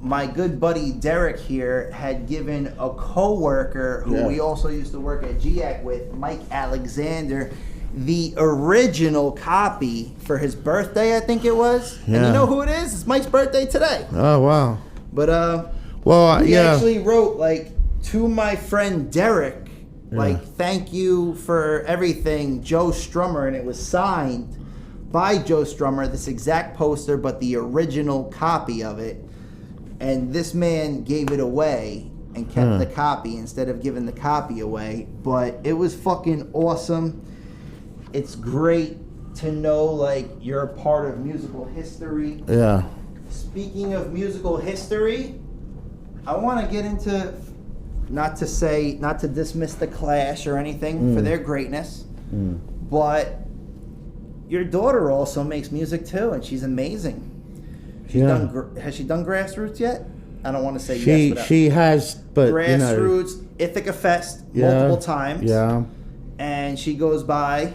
My good buddy Derek here had given a co-worker who we also used to work at GIAC with, Mike Alexander, the original copy for his birthday, I think it was. Yeah. And you know who it is? It's Mike's birthday today. Oh, wow. But he actually wrote, like, to my friend Derek, like, thank you for everything, Joe Strummer, and it was signed by Joe Strummer, this exact poster, but the original copy of it. And this man gave it away and kept the copy instead of giving the copy away. But it was fucking awesome. It's great to know, like, you're a part of musical history. Yeah. Speaking of musical history, I want to get into, not to dismiss the Clash or anything for their greatness, but your daughter also makes music too, and she's amazing. Has she done Grassroots yet? I don't want to say yes. She has, but Grassroots, Ithaca Fest multiple times. Yeah. And she goes by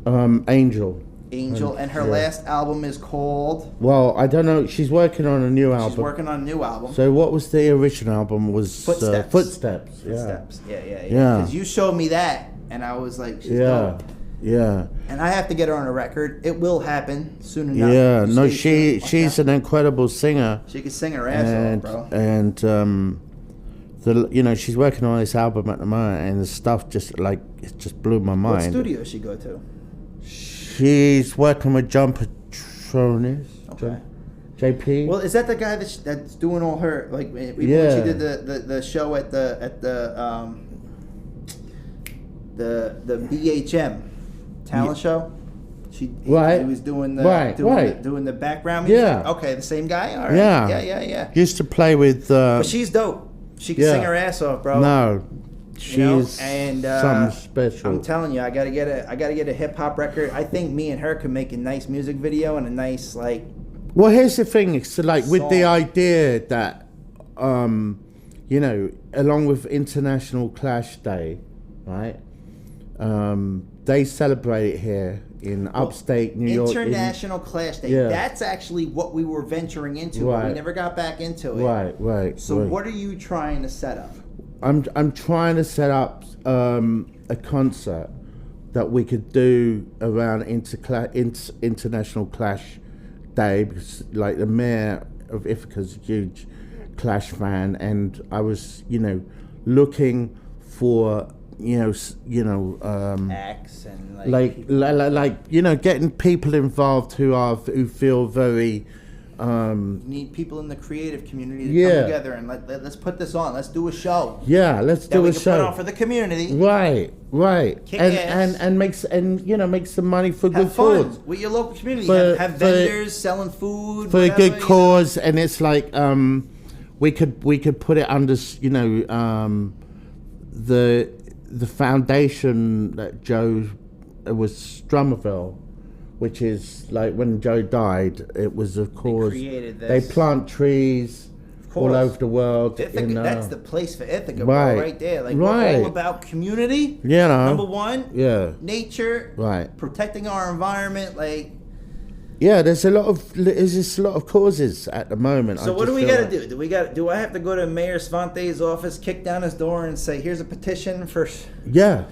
Angel. And her last album is called. Well, I don't know. She's working on a new album. She's working on a new album. So what was the original album? Was Footsteps. Footsteps. Yeah. Footsteps. Yeah. Because you showed me that, and I was like, she's dope. Yeah. And I have to get her on a record. It will happen soon enough. Yeah. No, she's an incredible singer. She can sing her ass off, bro. And she's working on this album at the moment, and the stuff just blew my mind. What studio does she go to? She's working with John Patronis. Okay. JP. Well, is that the guy that's doing all her, like, when she did the show at the BHM talent show? He was doing the background music. Yeah. Okay, the same guy. All right. Yeah. Used to play with. But she's dope. She can sing her ass off, bro. No, she's something special. I'm telling you, I gotta get a hip hop record. I think me and her could make a nice music video and a nice, like. Well, here's the thing. It's like song. With the idea that, along with International Clash Day, right? They celebrate it here in upstate New York. International Clash Day. Yeah. That's actually what we were venturing into, but we never got back into it. Right. So what are you trying to set up? I'm trying to set up a concert that we could do around International Clash Day, because like the mayor of Ithaca's a huge Clash fan, and I was looking for acts and getting people involved who feel very need people in the creative community to come together and let's put this on. Let's do a show. Yeah, let's do a show. Put on for the community. Right. Kick ass. And make some money for have good fun cause with your local community. Have vendors selling food for a good cause, and it's like we could put it under the foundation that Joe was Strummerville, which is like when Joe died, it was a cause. They created this. They plant trees all over the world. Ithaca, that's the place for Ithaca, bro, right there. Like we're all about community. Number one. Yeah. Nature. Right. Protecting our environment, like. Yeah, there's a lot of causes at the moment. So what do we got to do? Do I have to go to Mayor Svantes' office, kick down his door, and say, "Here's a petition for"? Yeah.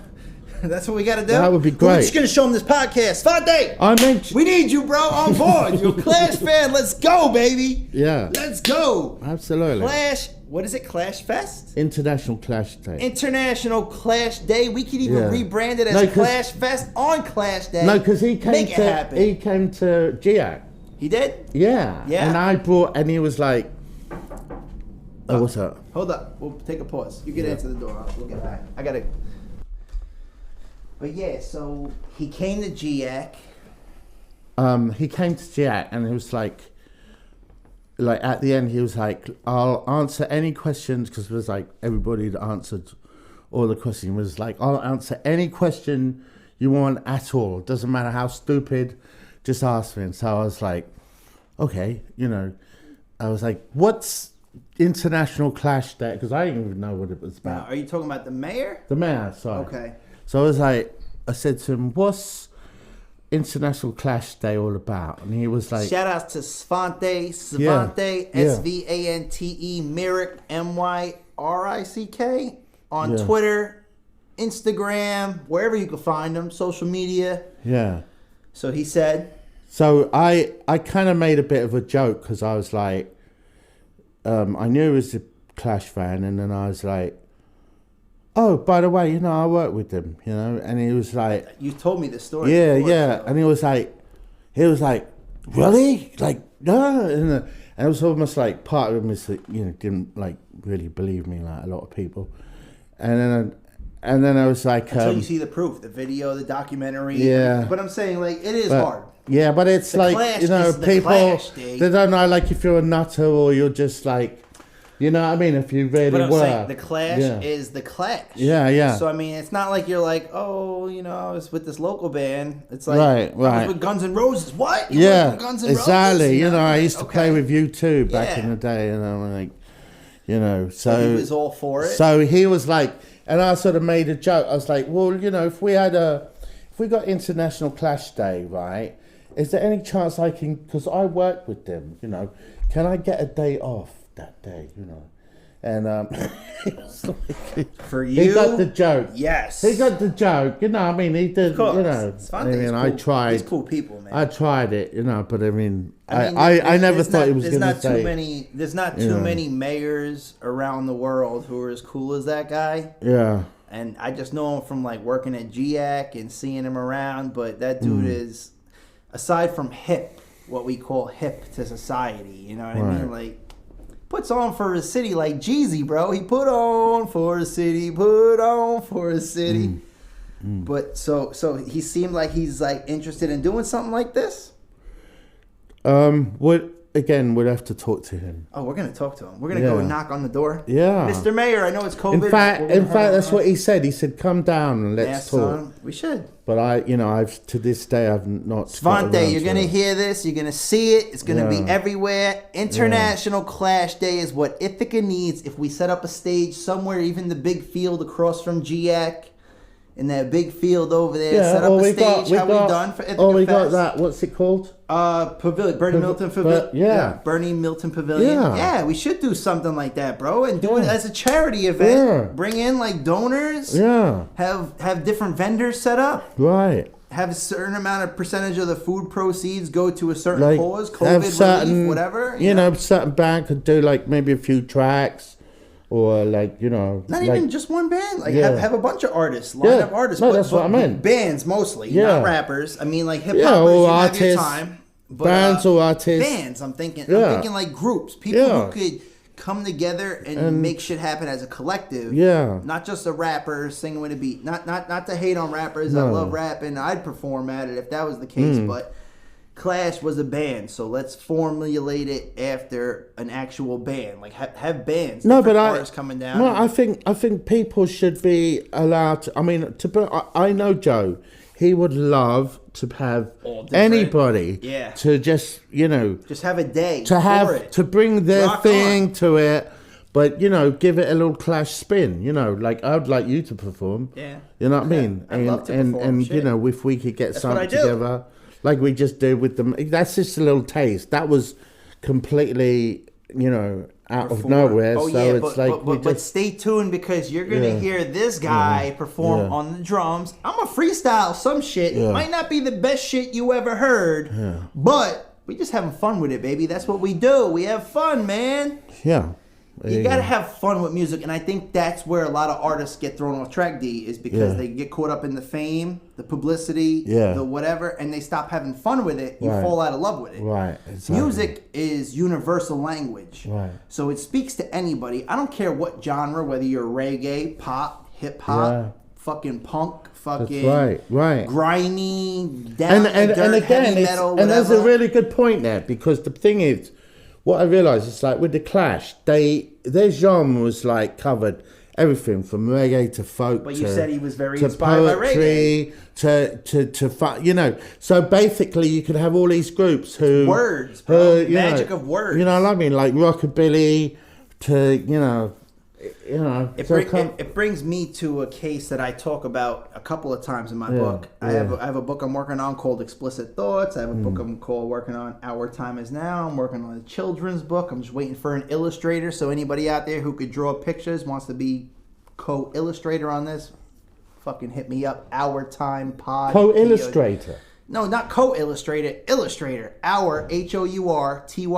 That's what we got to do. That would be great. We're just gonna show him this podcast. Svante, we need you, bro, on board. You're a Clash fan. Let's go, baby. Yeah. Let's go. Absolutely. Clash. What is it? Clash Fest? International Clash Day. International Clash Day. We could even rebrand it as Clash Fest on Clash Day. No, because he came to GIAC. He did? Yeah. And he was like, oh, what's up? Hold up. We'll take a pause. You get into the door. We'll get back. I got to. But yeah, so he came to GIAC he came to Jack and he was like at the end he was like, I'll answer any questions, because it was like everybody that answered all the questions was like, I'll answer any question you want at all. Doesn't matter how stupid, just ask me. And so I was like, okay, you know, I was like, what's International Clash Day? Because I didn't even know what it was about. Now, are you talking about the mayor? The mayor, sorry. Okay. So I was like, I said to him, what's International Clash Day all about? And he was like, shout outs to Svantes, Yeah. Svante, Myrick, Myrick on Twitter, Instagram, wherever you can find them, social media. Yeah. So he said. So I kind of made a bit of a joke, because I was like, I knew he was a Clash fan, and then I was like, oh, by the way, you know, I work with them, you know, and he was like, you told me this story. Yeah, before, yeah, so. and he was like, really? Like, no, and it was almost like part of him was that, you know, didn't like really believe me, like a lot of people, and then I was like, until you see the proof, the video, the documentary. Yeah. But I'm saying, like, it is hard. Yeah, but it's The like, Clash you know, is the people, Clash, dude. they don't know, like, if you're a nutter or you're just like, you know what I mean? If you really But I'm were. saying the Clash is the Clash. Yeah, yeah. So, I mean, it's not like you're like, oh, you know, I was with this local band. It's like, Right. I was with Guns N' Roses. What? You Yeah, was with Guns N' exactly. Roses? You know, I used to Okay. play with you too back Yeah. in the day, and I'm like, you know, So he was all for it. So he was like, and I sort of made a joke. I was like, well, you know, if we got International Clash Day, right? Is there any chance I can, because I work with them, you know, can I get a day off that day, you know? And he was like, for you, he got the joke. Yes, He got the joke. You know, I mean, he did. Of course. You know, Svantes I mean, is I cool. tried. He's cool people, man. I tried it, you know, but I mean, I I never thought he was going to There's say. not too many mayors around the world who are as cool as that guy. Yeah. And I just know him from like working at GIAC and seeing him around. But that dude is, aside from hip, what we call hip to society. You know what I mean? Like, puts on for his city like Jeezy, bro. He put on for his city, put on for his city. But so he seemed like he's like interested in doing something like this. We'd have to talk to him. Oh, we're gonna talk to him. We're gonna go and knock on the door. Yeah, Mr. Mayor, I know it's COVID. In fact, that's what he said. He said, "Come down and let's talk." Son, we should. But I've to this day, I've not. Svante, you're gonna hear this. You're gonna see it. It's gonna be everywhere. International Clash Day is what Ithaca needs. If we set up a stage somewhere, even the big field across from GIAC, in that big field over there, set up a stage. How we done for Ithaca we got Fest? that. What's it called? Pavilion, Bernie Milton Pavilion. Bernie Milton Pavilion. Yeah. We should do something like that, bro, and do it as a charity event. Yeah. Bring in like donors. Yeah. Have different vendors set up. Right. Have a certain amount of percentage of the food proceeds go to a certain cause, have COVID relief, whatever. You know, certain band could do like maybe a few tracks. Or like, you know, not even just one band. Like have a bunch of artists, line up artists. No, that's what I meant. Bands mostly, not rappers. I mean, like hip hoppers. Or you artists, have your time. But, bands or artists. Bands. I'm thinking like groups. People who could come together and make shit happen as a collective. Yeah. Not just a rapper singing with a beat. Not to hate on rappers. I love rap and I'd perform at it if that was the case. But Clash was a band, so let's formulate it after an actual band. Like have bands. No, but artists coming down. No, I think people should be allowed to. I mean, I know Joe. He would love to have anybody to just just have a day to bring their thing to it. But, give it a little Clash spin, like I would like you to perform. Yeah. You know what I mean? I'd love to perform. And if we could get something together, like we just did with them, that's just a little taste. That was completely, out of nowhere. But stay tuned because you're going to hear this guy perform on the drums. I'm a freestyle some shit. It might not be the best shit you ever heard, but we just having fun with it, baby. That's what we do. We have fun, man. Yeah. You gotta have fun with music, and I think that's where a lot of artists get thrown off track, D, is because they get caught up in the fame, the publicity, the whatever, and they stop having fun with it. You fall out of love with it. Right. Exactly. Music is universal language. Right. So it speaks to anybody. I don't care what genre, whether you're reggae, pop, hip hop, fucking punk, fucking right. grimy, down And again, heavy metal, and there's a whatever. really good point there, because the thing is, what I realised is like with the Clash, their genre was like covered everything from reggae to folk. But you said he was very to inspired by poetry, to so basically you could have all these groups who Words, bro. you Magic know, of words. You know what I mean? Like rockabilly to It brings me to a case that I talk about a couple of times in my book. I have a book I'm working on called Explicit Thoughts. I have a book I'm working on Our Time Is Now. I'm working on a children's book. I'm just waiting for an illustrator. So anybody out there who could draw pictures, wants to be co-illustrator on this, fucking hit me up. Our Time Pod. co-illustrator. No, not co-illustrator, illustrator. Our, HOURTYMEPOD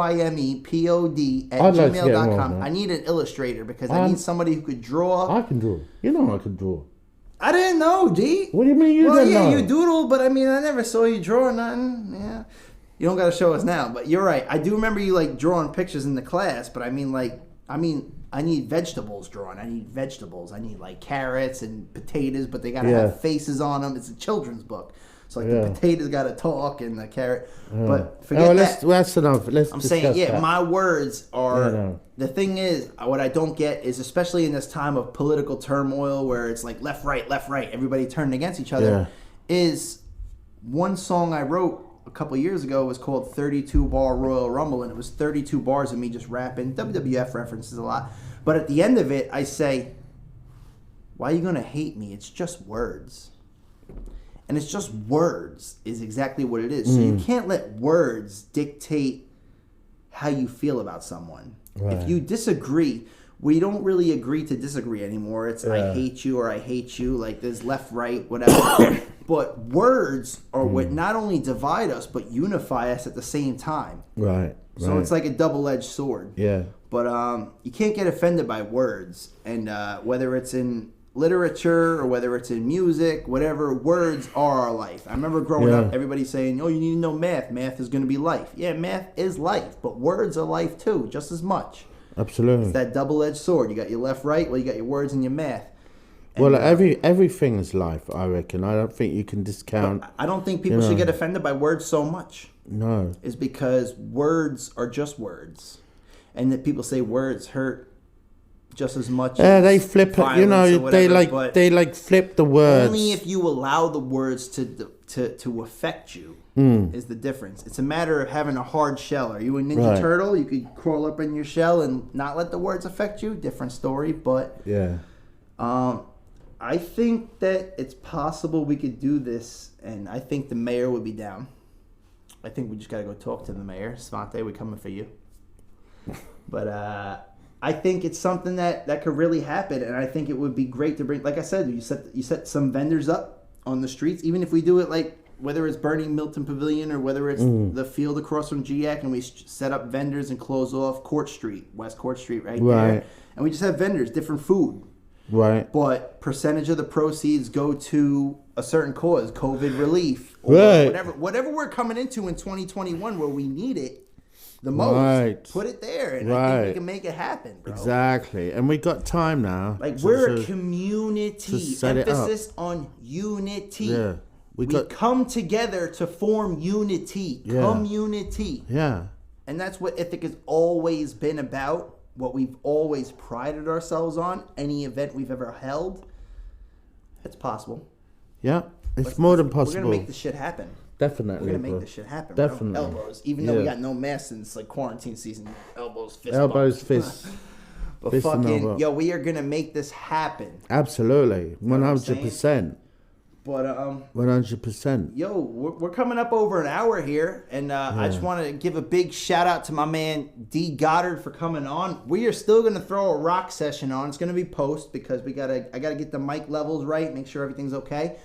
at I'd like to get gmail.com. involved, I need an illustrator because I need somebody who could draw. I can draw. You know I can draw. I didn't know, D. What do you mean you didn't know? You doodle, but I mean, I never saw you draw nothing. Yeah. You don't got to show us now, but you're right. I do remember you, like, drawing pictures in the class, but I need vegetables drawn. I need vegetables. I need, like, carrots and potatoes, but they got to have faces on them. It's a children's book. So, like, the potatoes got to talk and the carrot. But forget that. That's enough. I'm saying, my words are... The thing is, what I don't get is, especially in this time of political turmoil where it's like left, right, everybody turning against each other, is one song I wrote a couple of years ago was called 32 Bar Royal Rumble, and it was 32 bars of me just rapping. WWF references a lot. But at the end of it, I say, why are you going to hate me? It's just words. And it's just words is exactly what it is. So you can't let words dictate how you feel about someone. Right. If you disagree, we don't really agree to disagree anymore. It's I hate you or I hate you. Like there's left, right, whatever. But words are what not only divide us, but unify us at the same time. Right. So it's like a double-edged sword. Yeah. But you can't get offended by words. And whether it's in literature or whether it's in music, whatever, words are our life. I remember growing up, everybody saying, oh, you need to know math. Math is going to be life. Yeah, math is life, but words are life too, just as much. Absolutely. It's that double-edged sword. You got your left, right, well, you got your words and your math. And, well, everything is life, I reckon. I don't think you can discount... I don't think people should get offended by words so much. No. Is because words are just words. And that people say words hurt just as much. Yeah, they flip it. You know, whatever, they flip the words. Only if you allow the words to affect you is the difference. It's a matter of having a hard shell. Are you a Ninja Turtle? You could crawl up in your shell and not let the words affect you. Different story, but I think that it's possible we could do this, and I think the mayor would be down. I think we just gotta go talk to the mayor. Svantes, we coming for you. But I think it's something that could really happen, and I think it would be great to bring. Like I said, you set some vendors up on the streets, even if we do it like whether it's Burning Milton Pavilion or whether it's the field across from GIAC, and we set up vendors and close off Court Street, West Court Street, right there, and we just have vendors, different food, but percentage of the proceeds go to a certain cause, COVID relief, or whatever we're coming into in 2021 where we need it the most, put it there, and I think we can make it happen, bro. Exactly, and we got time now. Like we're a community, emphasis on unity. Yeah, we come together to form unity, community. Yeah, and that's what Ithic has always been about. What we've always prided ourselves on. Any event we've ever held, it's possible. Yeah, it's more than possible. We're gonna make this shit happen. Definitely, we're gonna make this shit happen. Definitely, bro. Elbows. Even though we got no masks and it's like quarantine season, elbows, fists. But fist fucking we are gonna make this happen. Absolutely, 100%. But 100%. Yo, we're coming up over an hour here, and I just want to give a big shout out to my man D Goddard for coming on. We are still gonna throw a rock session on. It's gonna be post because I gotta get the mic levels right, make sure everything's okay.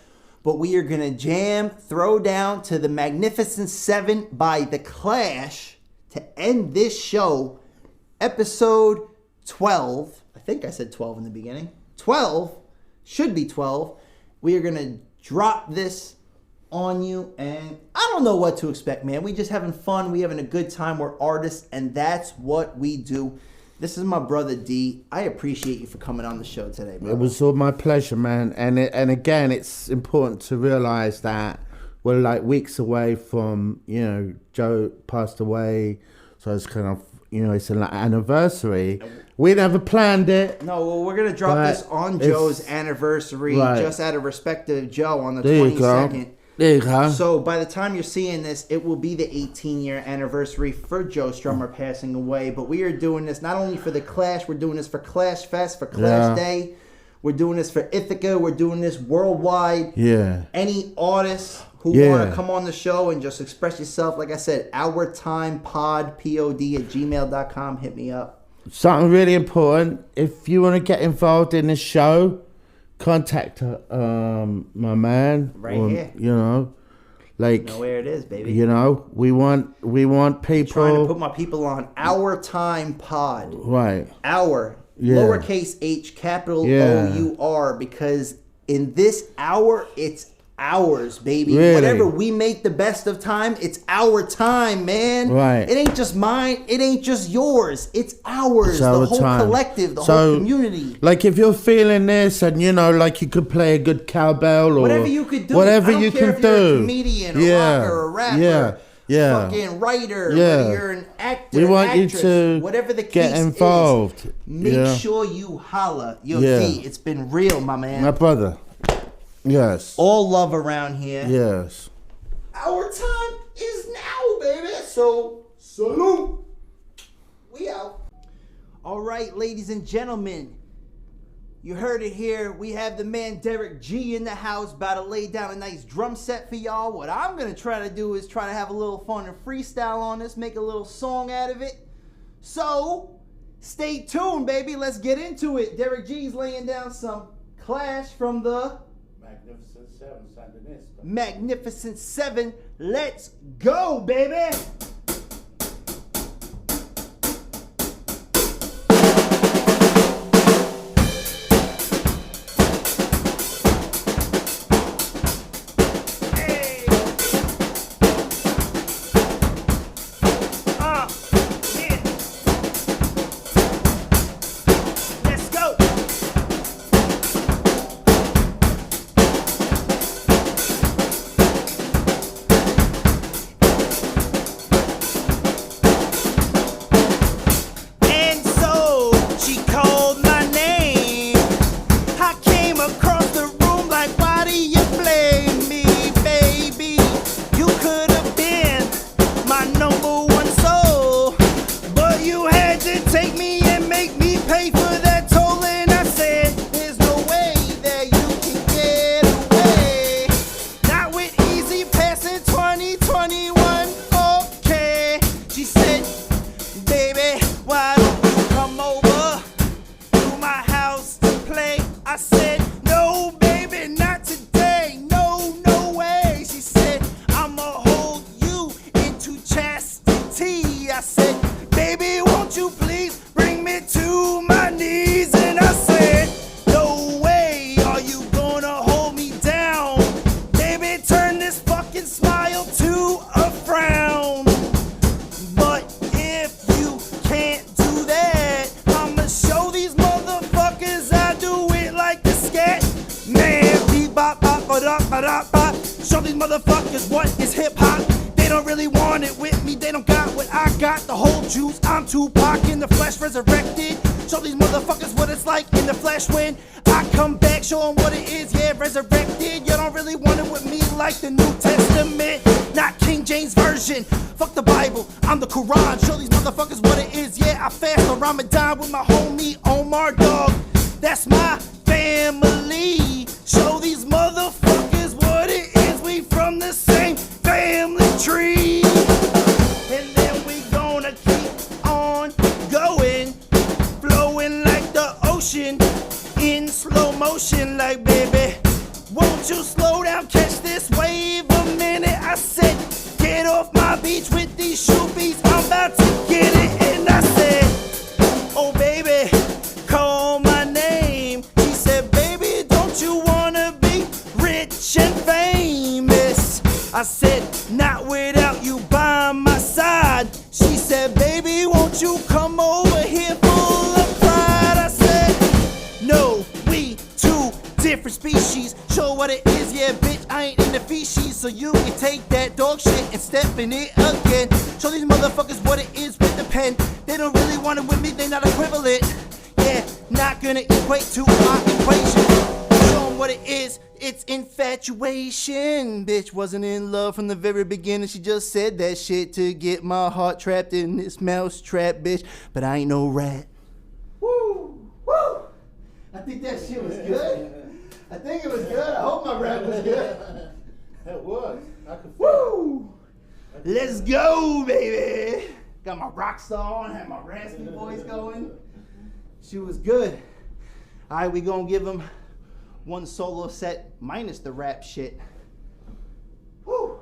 But we are going to throw down to the Magnificent Seven by The Clash to end this show. Episode 12. I think I said 12 in the beginning. 12. Should be 12. We are going to drop this on you. And I don't know what to expect, man. We just having fun. We having a good time. We're artists. And that's what we do. This is my brother D. I appreciate you for coming on the show today, bro. It was all my pleasure, man. And again, it's important to realize that we're like weeks away from, Joe passed away. So it's kind of, it's an anniversary. We never planned it. No, well, we're going to drop this on Joe's anniversary, just out of respect to Joe on the 22nd. There you go. So by the time you're seeing this, it will be the 18-year anniversary for Joe Strummer passing away. But we are doing this not only for the Clash, we're doing this for Clash Fest, for Clash Day. We're doing this for Ithaca. We're doing this worldwide. Yeah. Any artists who want to come on the show and just express yourself, like I said, OurTimePod, POD at gmail.com. Hit me up. Something really important. If you want to get involved in the show, contact my man. Right here. Like, know where it is, baby. We want people. Trying to put my people on Our Time Pod. Right. Our. Lowercase h, capital OUR, because in this hour, it's ours, baby. Really? Whatever we make the best of time, it's our time, man. Right. It ain't just mine. It ain't just yours. It's ours. It's the our whole time. collective, the whole community. Like if you're feeling this and, like you could play a good cowbell or whatever you could do. Whatever I don't you care can if do. You're a comedian, a rocker, a rapper. Fucking writer, whether you're an actor, we want actress, you to whatever the get case involved. is, make sure you holla. Yo, D, it's been real, my man. My brother. Yes. All love around here. Yes. Our time is now, baby. So, salute. We out. All right, ladies and gentlemen. You heard it here. We have the man Derek G in the house, about to lay down a nice drum set for y'all. What I'm going to try to do is try to have a little fun and freestyle on this, make a little song out of it. So, stay tuned, baby. Let's get into it. Derek G's laying down some Clash from the Magnificent Seven. Let's go, baby. Show these motherfuckers what is hip hop. They don't really want it with me. They don't got what I got. The whole juice. I'm Tupac in the flesh, resurrected. Show these motherfuckers what it's like in the flesh when I come back. Show them what it is. Yeah, resurrected. You don't really want it with me like the New Testament, not King James version. Fuck the Bible. I'm the Quran. Show these motherfuckers what it is. Yeah, I fast on Ramadan with my homie Omar, dog. That's my family. Show these motherfuckers what it is. We from the same family tree. And then we gonna keep on going, flowing like the ocean, in slow motion. Like, baby, won't you slow down, catch this wave a minute? I said, get off my beach with these shoebies. I'm about to get it. And I said, oh baby, call my name. She said, baby, don't you wanna be rich and famous? I said, not without you by my side. She said, baby, won't you come over here for so you can take that dog shit and step in it again. Show these motherfuckers what it is with the pen. They don't really want it with me, they not equivalent. Yeah, not gonna equate to my equation. Show them what it is, it's infatuation. Bitch wasn't in love from the very beginning. She just said that shit to get my heart trapped in this mouse trap, bitch. But I ain't no rat. Woo! Woo! I think that shit was good. I think it was good. I hope my rap was good. It was. Woo! Let's go, baby. Got my rock star on, had my raspy voice going. She was good. All right, we gonna give him one solo set minus the rap shit. Woo!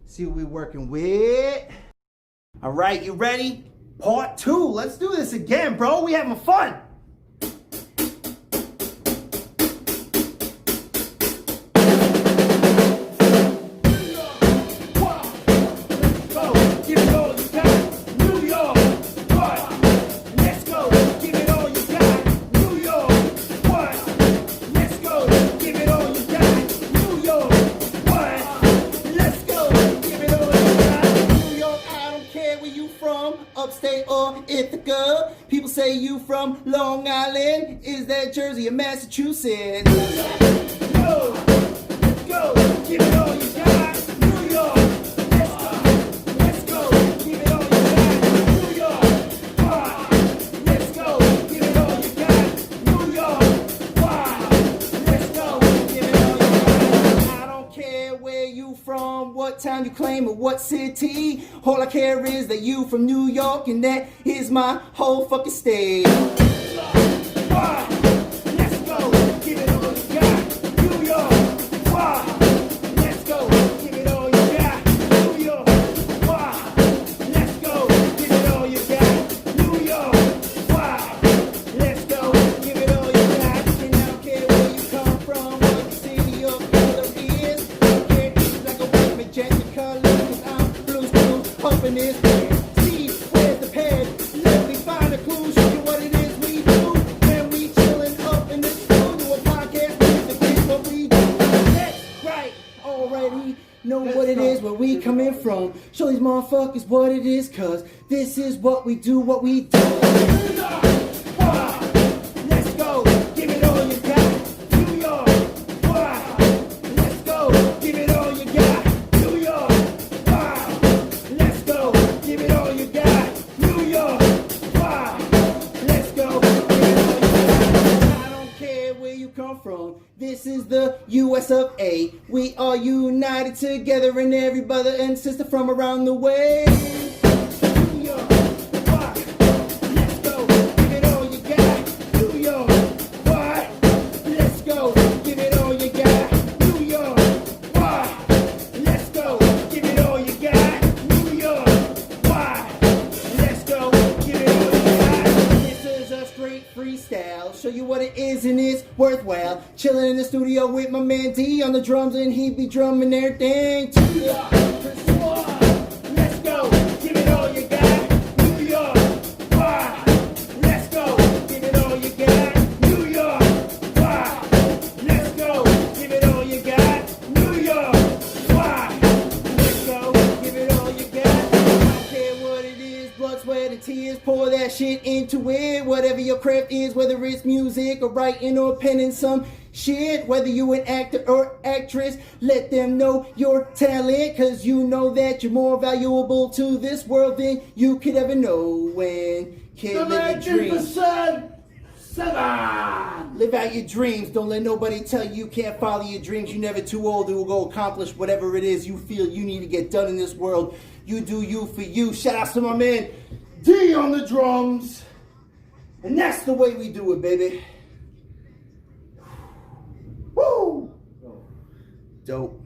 See what we working with. All right, you ready? Part 2. Let's do this again, bro. We having fun. People say you from Long Island. Is that Jersey or Massachusetts? Go, go, give it all you got. New York, let's go, give it all you got. New York, let's go, give it all you got. New York, let's go, give it all you got. I don't care where you from, what town you claim, or what city. All I care is that you from New York, and that is my whole fucking state. Let's go, give it all you got. New York, let's go, give it all you got. New York, let's go, give it all you got. New York, let's go, give it all you got. And I don't care where you come from, what city or color is. I don't care if it's like a white magenta color, 'cause I'm blue, hoping it's there. See, where's the pen? Let me find a clue, show you what it is we do. When we chillin' up in the studio, a podcast, music is what we do. That's right, already know what it is, where we coming from. Show these motherfuckers what it is, 'cause this is what we do, what we do. Let's go, give it all you got. New York, let's go, give it all you got. New York, let's go, give it all you got. New York, let's go, give it all you got. I don't care where you come from. This is the US of A. We are united together, and every brother and sister from around the way. New York, let's go, give it all you got. New York, let's go, give it all you got. New York, let's go, give it all you got. New York, let's go, give it all you got. This is a straight freestyle. Show you what it is and it's worthwhile. Chilling in the studio with my man D on the drums, and he be drumming everything to the let's go, give it all you got. New York, let's go, give it all you got. New York, let's go, give it all you got. New York, let's go, give it all you got. I don't care what it is, blood, sweat, and tears. Pour that shit into it. Whatever your craft is, whether it's music or writing or penning some shit, whether you an actor or actress, let them know your talent, 'cause you know that you're more valuable to this world than you could ever know. When kid, live your dreams. Live out your dreams. Don't let nobody tell you can't follow your dreams. You're never too old to go accomplish whatever it is you feel you need to get done in this world. You do you for you. Shout out to my man D on the drums. And that's the way we do it, baby. Woo! Dope.